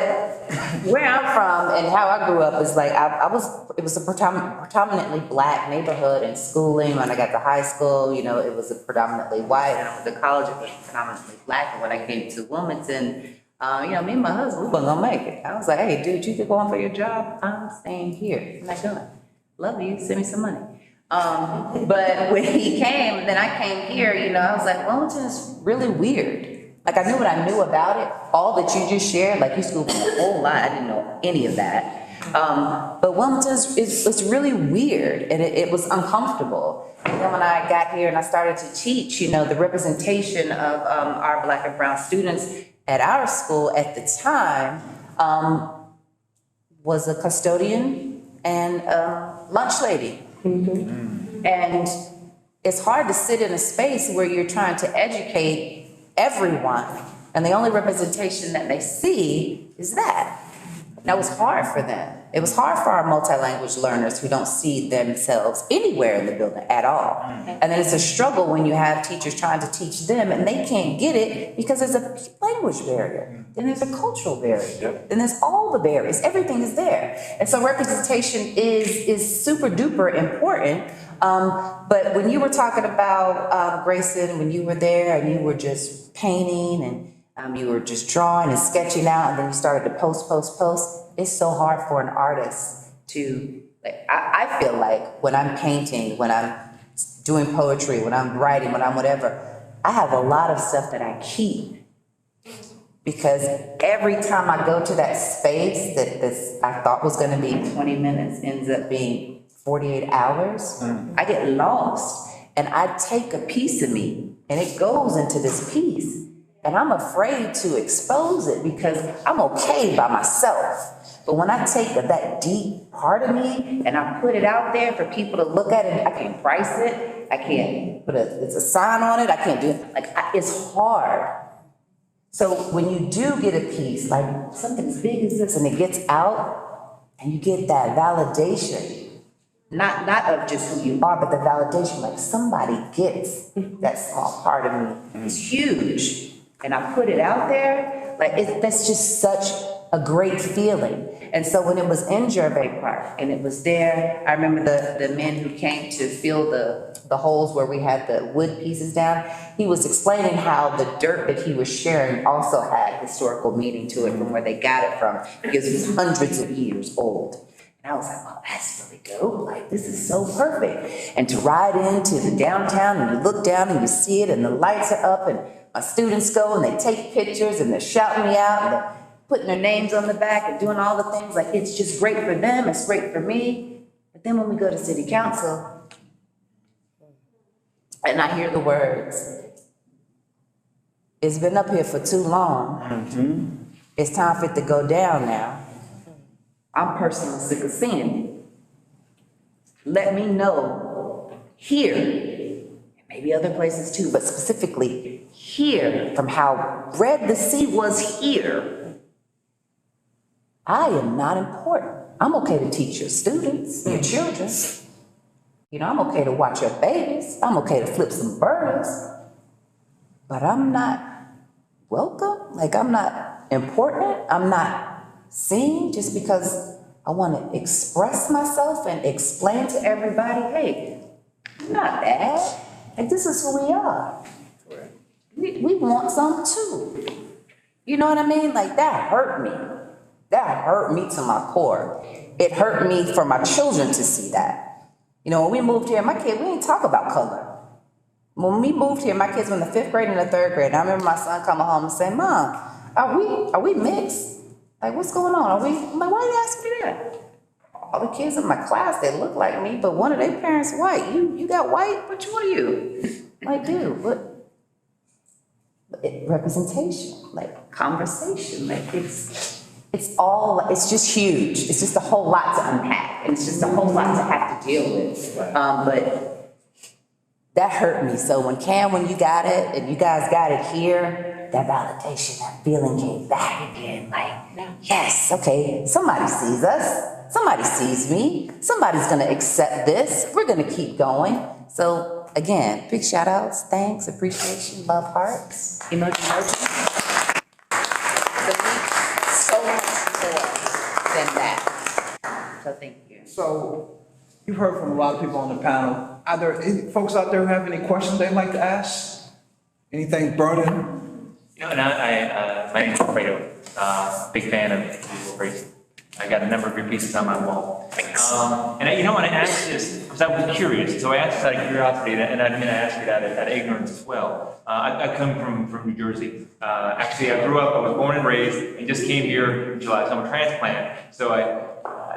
where I'm from and how I grew up is like it was a predominantly black neighborhood in schooling. When I got to high school, you know, it was a predominantly white. And I went to college, it was predominantly black. And when I came to Wilmington, you know, me and my husband, we wasn't gonna make it. I was like, hey, dude, you could go on for your job. I'm staying here. I'm not going. Love you. Send me some money. But when he came, and then I came here, you know, I was like, Wilmington is really weird. Like, I knew what I knew about it. All that you just shared, like, you schooled me a whole lot. I didn't know any of that. But Wilmington is really weird, and it was uncomfortable. And then when I got here and I started to teach, you know, the representation of our black and brown students at our school at the time was a custodian and a lunch lady. And it's hard to sit in a space where you're trying to educate everyone, and the only representation that they see is that. That was hard for them. It was hard for our multi-language learners who don't see themselves anywhere in the building at all. And then it's a struggle when you have teachers trying to teach them and they can't get it because there's a language barrier. Then there's a cultural barrier. Then there's all the barriers. Everything is there. And so representation is super duper important. But when you were talking about Grayson, when you were there and you were just painting and you were just drawing and sketching out, and then you started to post. It's so hard for an artist to, like, I feel like when I'm painting, when I'm doing poetry, when I'm writing, when I'm whatever, I have a lot of stuff that I keep. Because every time I go to that space that this I thought was gonna be 20 minutes ends up being 48 hours, I get lost. And I take a piece of me and it goes into this piece. And I'm afraid to expose it because I'm okay by myself. But when I take that deep part of me and I put it out there for people to look at it, I can't price it. I can't put it's a sign on it. I can't do it. Like, it's hard. So when you do get a piece, like something as big as this, and it gets out and you get that validation, not of just who you are, but the validation, like somebody gets that small part of me. It's huge. And I put it out there, like that's just such a great feeling. And so when it was in Gervais Park and it was there, I remember the men who came to fill the holes where we had the wood pieces down, he was explaining how the dirt that he was sharing also had historical meaning to it from where they got it from, because it was hundreds of years old. And I was like, well, that's really dope. Like, this is so perfect. And to ride into the downtown and you look down and you see it and the lights are up and my students go and they take pictures and they're shouting me out and they're putting their names on the back and doing all the things. Like, it's just great for them. It's great for me. But then when we go to city council and I hear the words, it's been up here for too long. It's time for it to go down now. I'm personally sick of seeing it. Let me know here, maybe other places too, but specifically here, from how red the sea was here, I am not important. I'm okay to teach your students, your children. You know, I'm okay to watch your babies. I'm okay to flip some burgers. But I'm not welcome. Like, I'm not important. I'm not seen just because I want to express myself and explain to everybody, hey, I'm not bad. Like, this is who we are. We want some too. You know what I mean? Like, that hurt me. That hurt me to my core. It hurt me for my children to see that. You know, when we moved here, my kid, we didn't talk about color. When we moved here, my kids were in the 5th grade and the 3rd grade. And I remember my son coming home and saying, Mom, are we mixed? Like, what's going on? I'm like, why you asking me that? All the kids in my class, they look like me, but one of their parents white. You got white? What are you? Like, dude, what? Representation, like conversation, like it's just huge. It's just a whole lot to unpack, and it's just a whole lot to have to deal with. But that hurt me. So when you got it, and you guys got it here, that validation, that feeling came back again. Like, yes, okay, somebody sees us. Somebody sees me. Somebody's gonna accept this. We're gonna keep going. So again, big shout outs, thanks, appreciation, love, hearts, emoji. So much more than that. So thank you. So, you've heard from a lot of people on the panel. Are there any folks out there who have any questions they'd like to ask? Anything burning? And my name's Fredo, big fan of Visual Grace. I got a number of your pieces on my wall. Thanks. And I want to ask this because I was curious, so I asked this out of curiosity, and I'm going to ask it out of ignorance as well. I come from New Jersey. Actually, I was born and raised, and just came here in July, so I'm a transplant. So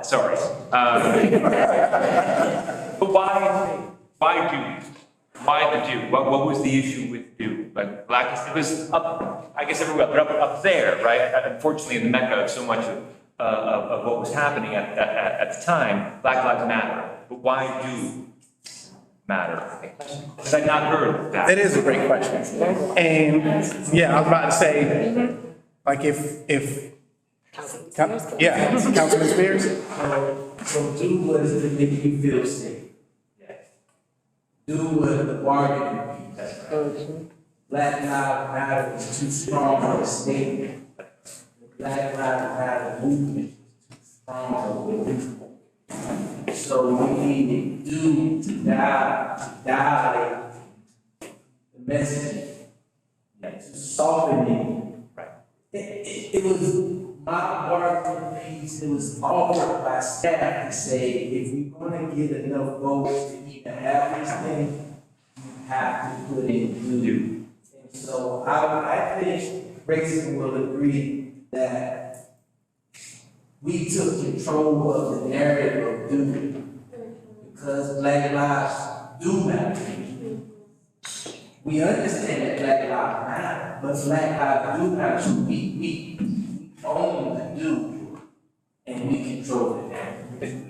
sorry. But why do? Why the do? What was the issue with do? Like black, it was up, I guess everywhere, but up there, right? Unfortunately, in the Mecca of so much of what was happening at the time, Black Lives Matter. But why do matter? Because I've not heard that. That is a great question. And yeah, I was about to say, like if Councilman Spears. So do what is to make you feel safe. Do what the bargaining piece. Black Lives Matter is too strong for a statement. Black Lives Matter movement is too strong for a movement. So we need to do to dilate the message, to soften it. It was my bargaining piece, it was offered by staff to say, if we're gonna get enough votes to even have this thing, you have to put in do. And so I think Grayson will agree that we took control of the narrative of do, because Black lives do matter. We understand that Black lives matter, but Black lives do matter, so we own the do, and we control the narrative.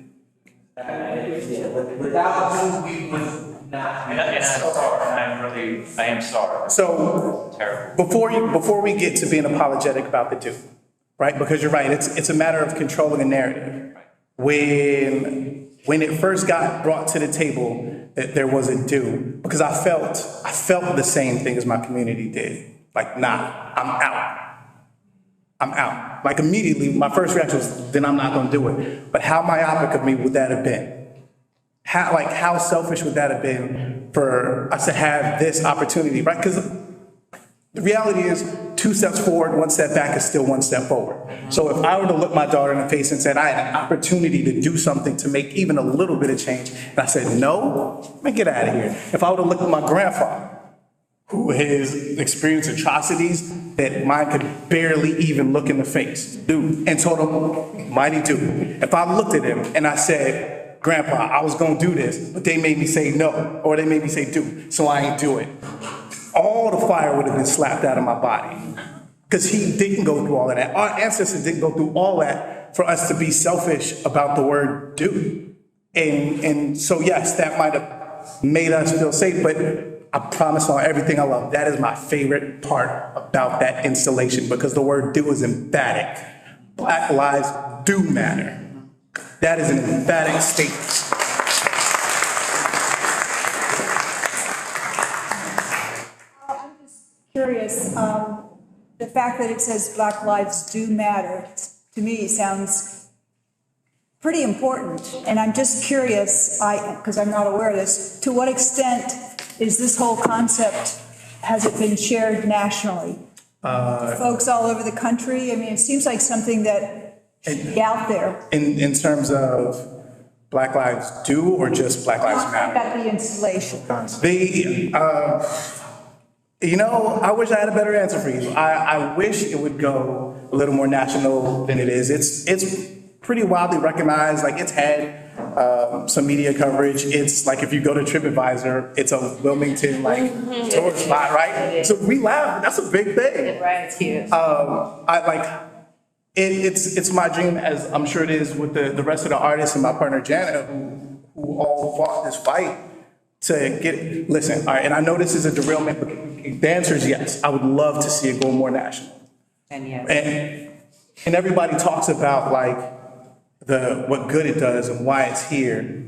But without do, we would not. And I'm sorry. I am sorry. So Terrible. before we get to being apologetic about the do, right? Because you're right, it's a matter of controlling a narrative. When it first got brought to the table that there was a do, because I felt the same thing as my community did. Like, nah, I'm out. Like immediately, my first reaction was, then I'm not gonna do it. But how myopic of me would that have been? How selfish would that have been for us to have this opportunity, right? Because the reality is 2 steps forward, 1 step back is still 1 step forward. So if I were to look my daughter in the face and said, I had an opportunity to do something to make even a little bit of change, and I said, no, let me get out of here. If I were to look at my grandfather, who has experienced atrocities that mine could barely even look in the face, and told him, mighty do. If I looked at him and I said, Grandpa, I was gonna do this, but they made me say no, or they made me say do, so I ain't do it. All the fire would have been slapped out of my body. Because he didn't go through all of that. Our ancestors didn't go through all that for us to be selfish about the word do. And so yes, that might have made us feel safe, but I promise on everything I love, that is my favorite part about that installation, because the word do is emphatic. Black lives do matter. That is an emphatic statement. I'm just curious, the fact that it says Black lives do matter, to me sounds pretty important. And I'm just curious, because I'm not aware of this, to what extent is this whole concept, has it been shared nationally? Folks all over the country? I mean, it seems like something that should be out there. In terms of Black Lives Do or just Black Lives Matter? About the installation. I wish I had a better answer for you. I wish it would go a little more national than it is. It's pretty widely recognized, like it's had some media coverage. It's like if you go to TripAdvisor, it's a Wilmington like tourist spot, right? So we laugh, that's a big thing. Right, it's huge. It's my dream, as I'm sure it is with the rest of the artists and my partner Jana, who all fought this fight to get, listen, all right, and I know this is a derailment, but the answer is yes. I would love to see it go more national. And yes. And everybody talks about like what good it does and why it's here.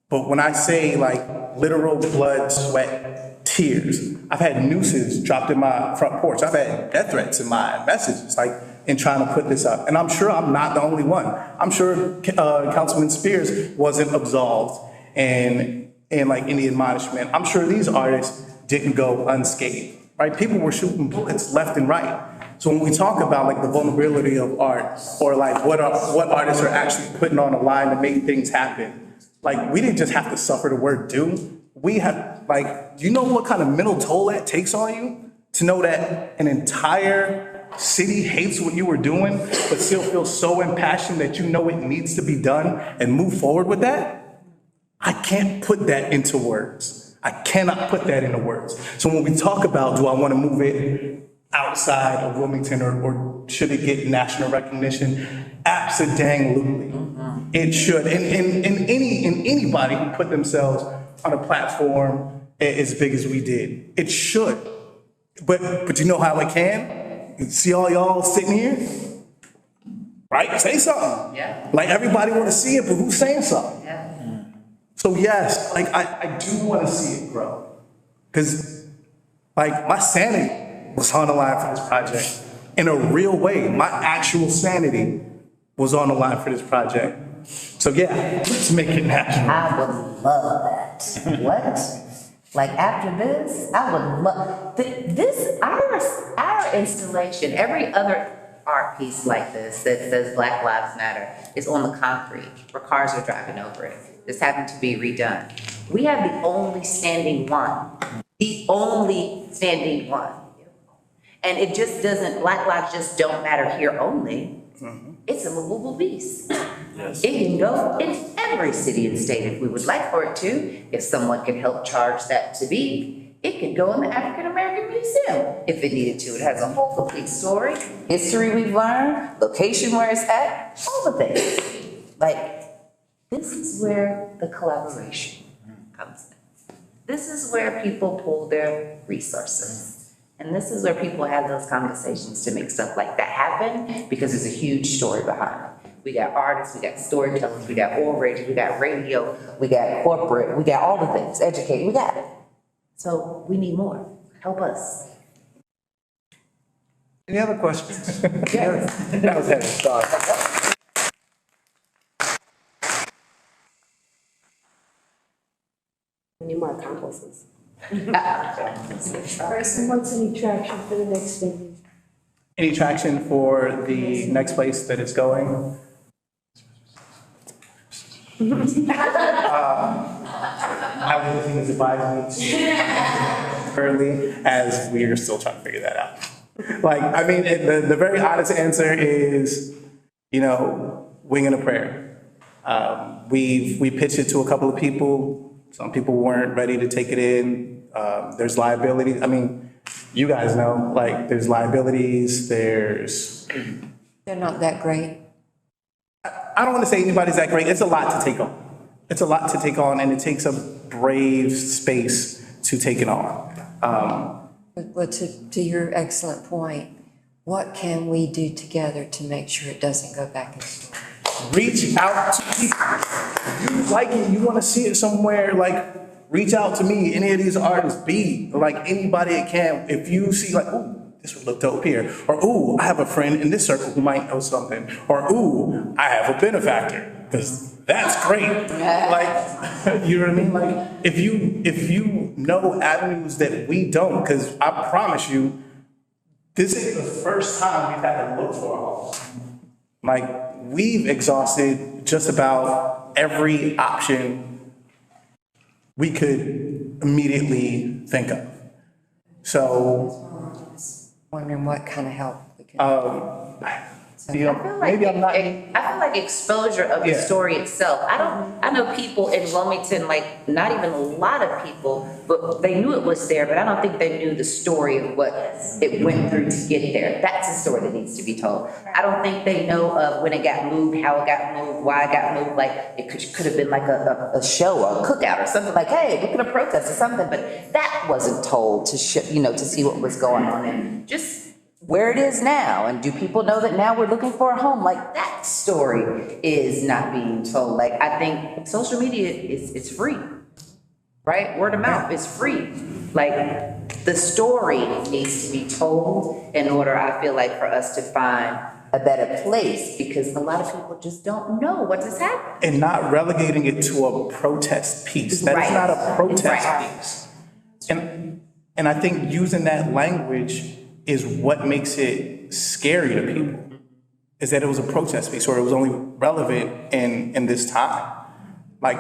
But when I say like literal blood, sweat, tears, I've had nooses dropped in my front porch. I've had death threats in my messages, like in trying to put this up. And I'm sure I'm not the only one. I'm sure Councilman Spears wasn't absolved and like any admonishment. I'm sure these artists didn't go unscathed, right? People were shooting bullets left and right. So when we talk about like the vulnerability of art, or like what artists are actually putting on the line to make things happen, like we didn't just have to suffer the word doom. We have, like, do you know what kind of mental toll that takes on you? To know that an entire city hates what you were doing, but still feels so impassioned that you know it needs to be done and move forward with that? I can't put that into words. I cannot put that into words. So when we talk about, do I want to move it outside of Wilmington, or should it get national recognition? Absolutely. It should. And anybody who put themselves on a platform as big as we did, it should. But you know how it can? You see all y'all sitting here? Right? Say something. Yeah. Like everybody want to see it, but who's saying something? Yeah. So yes, like I do want to see it grow. Because like my sanity was on the line for this project. In a real way, my actual sanity was on the line for this project. So yeah, let's make it national. I would love that. What? Like after this, I would love this. Our installation, every other art piece like this that says Black Lives Matter is on the concrete where cars are driving over it. This happened to be redone. We have the only standing one. The only standing one. And it just doesn't, Black lives just don't matter here only. It's a movable beast. Yes. It can go in every city and state if we would like for it to. If someone could help charge that to be, it could go in the African American Museum if it needed to. It has a whole complete story, history we've learned, location where it's at, all the things. Like, this is where the collaboration comes in. This is where people pull their resources. And this is where people have those conversations to make stuff like that happen, because there's a huge story behind it. We got artists, we got storytellers, we got orators, we got radio, we got corporate, we got all the things, educate, we got it. So we need more. Help us. Any other questions? Yes. That was heavy. Sorry. We need more accomplices. Bryson, what's any traction for the next venue? Any traction for the next place that it's going? I would think is advised me to early, as we are still trying to figure that out. Like, I mean, the very honest answer is, winging a prayer. We pitched it to a couple of people. Some people weren't ready to take it in. There's liabilities. I mean, you guys know, like, there's liabilities, They're not that great. I don't want to say anybody's that great. It's a lot to take on. It's a lot to take on, and it takes a brave space to take it on. But to your excellent point, what can we do together to make sure it doesn't go back in store? Reach out to people. You like it, you want to see it somewhere, like, reach out to me, any of these artists, like anybody that can. If you see like, ooh, this would look dope here. Or, ooh, I have a friend in this circle who might know something. Or, ooh, I have a benefactor, because that's great. Like, you know what I mean? Like, if you know avenues that we don't, because I promise you, this is the first time we've had to look for a home. Like, we've exhausted just about every option we could immediately think of. So, Wondering what kind of help we Maybe I'm not. I feel like exposure of the Yeah. story itself. I know people in Wilmington, like, not even a lot of people, but they knew it was there, but I don't think they knew the story of what it went through to get there. That's a story that needs to be told. I don't think they know of when it got moved, how it got moved, why it got moved. Like, it could have been like a show or a cookout or something like, hey, look at a protest or something, but that wasn't told to to see what was going on and just where it is now, and do people know that now we're looking for a home? Like, that story is not being told. Like, I think social media is free, right? Word of mouth is free. Like, the story needs to be told in order, I feel like, for us to find a better place, because a lot of people just don't know what has happened. And not relegating it to a protest piece. That is not a protest piece. And I think using that language is what makes it scary to people, is that it was a protest piece, or it was only relevant in this time. Like,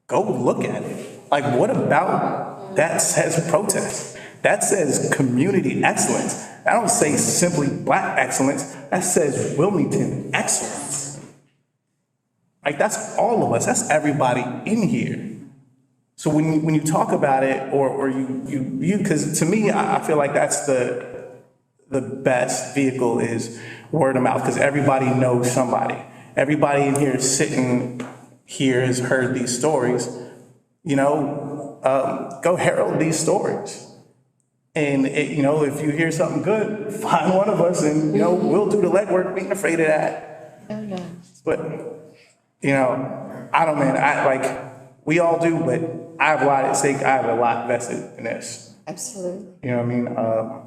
go look at it. Like, what about that says protest? That says community excellence. I don't say simply Black excellence, that says Wilmington excellence. Like, that's all of us, that's everybody in here. So when you talk about it, or you, because to me, I feel like that's the best vehicle is word of mouth, because everybody knows somebody. Everybody in here sitting here has heard these stories. Go herald these stories. And if you hear something good, find one of us, and we'll do the legwork. We ain't afraid of that. Oh, no. But I don't mean we all do, but I have a lot at stake. I have a lot vested in this. Absolutely. You know what I mean?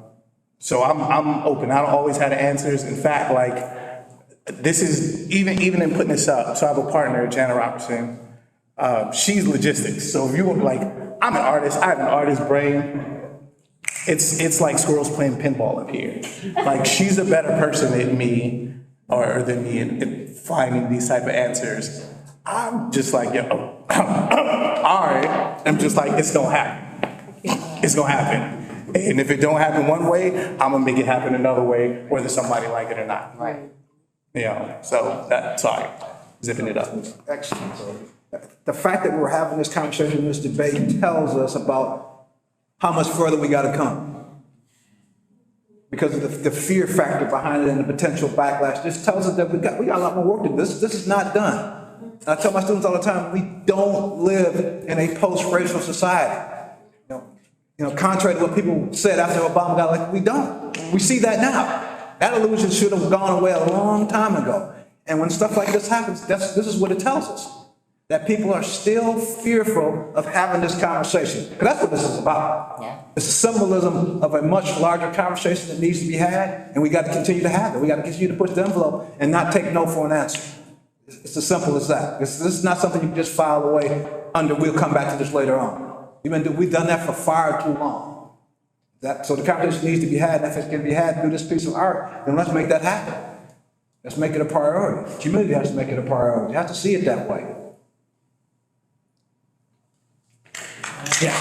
So I'm open. I don't always have the answers. In fact, this is even in putting this up. So I have a partner, Jana Robertson. She's logistics. So if you were I'm an artist. I have an artist brain. It's like squirrels playing pinball up here. Like, she's a better person than me in finding these type of answers. I'm just like, all right. I'm just like, it's gonna happen. It's gonna happen. And if it don't happen one way, I'm gonna make it happen another way, whether somebody like it or not. Right. So sorry, zipping it up. Excellent. The fact that we're having this conversation, this debate, tells us about how much further we gotta come. Because of the fear factor behind it and the potential backlash, this tells us that we got a lot more work to do. This is not done. I tell my students all the time, we don't live in a post-racial society. Contrary to what people said after Obama got elected, we don't. We see that now. That illusion should have gone away a long time ago. And when stuff like this happens, this is what it tells us. That people are still fearful of having this conversation. Because that's what this is about. Yeah. It's a symbolism of a much larger conversation that needs to be had, and we got to continue to have it. We got to continue to push the envelope and not take no for an answer. It's as simple as that. This is not something you can just file away under, we'll come back to this later on. We've done that for far too long. So the conversation needs to be had, and if it can be had through this piece of art, then let's make that happen. Let's make it a priority. The community has to make it a priority. You have to see it that way. Yeah.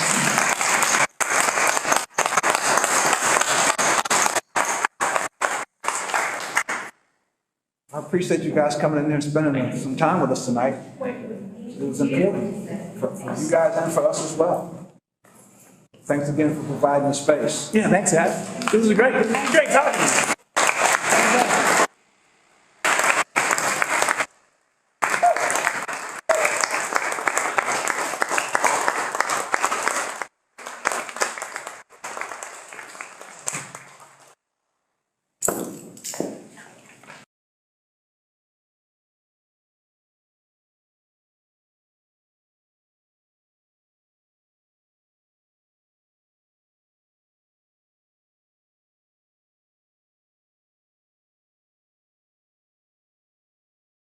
I appreciate you guys coming in here and spending some time with us tonight. It was important for you guys and for us as well. Thanks again for providing the space. Yeah, thanks, Dad. This was great. This was great talking to you.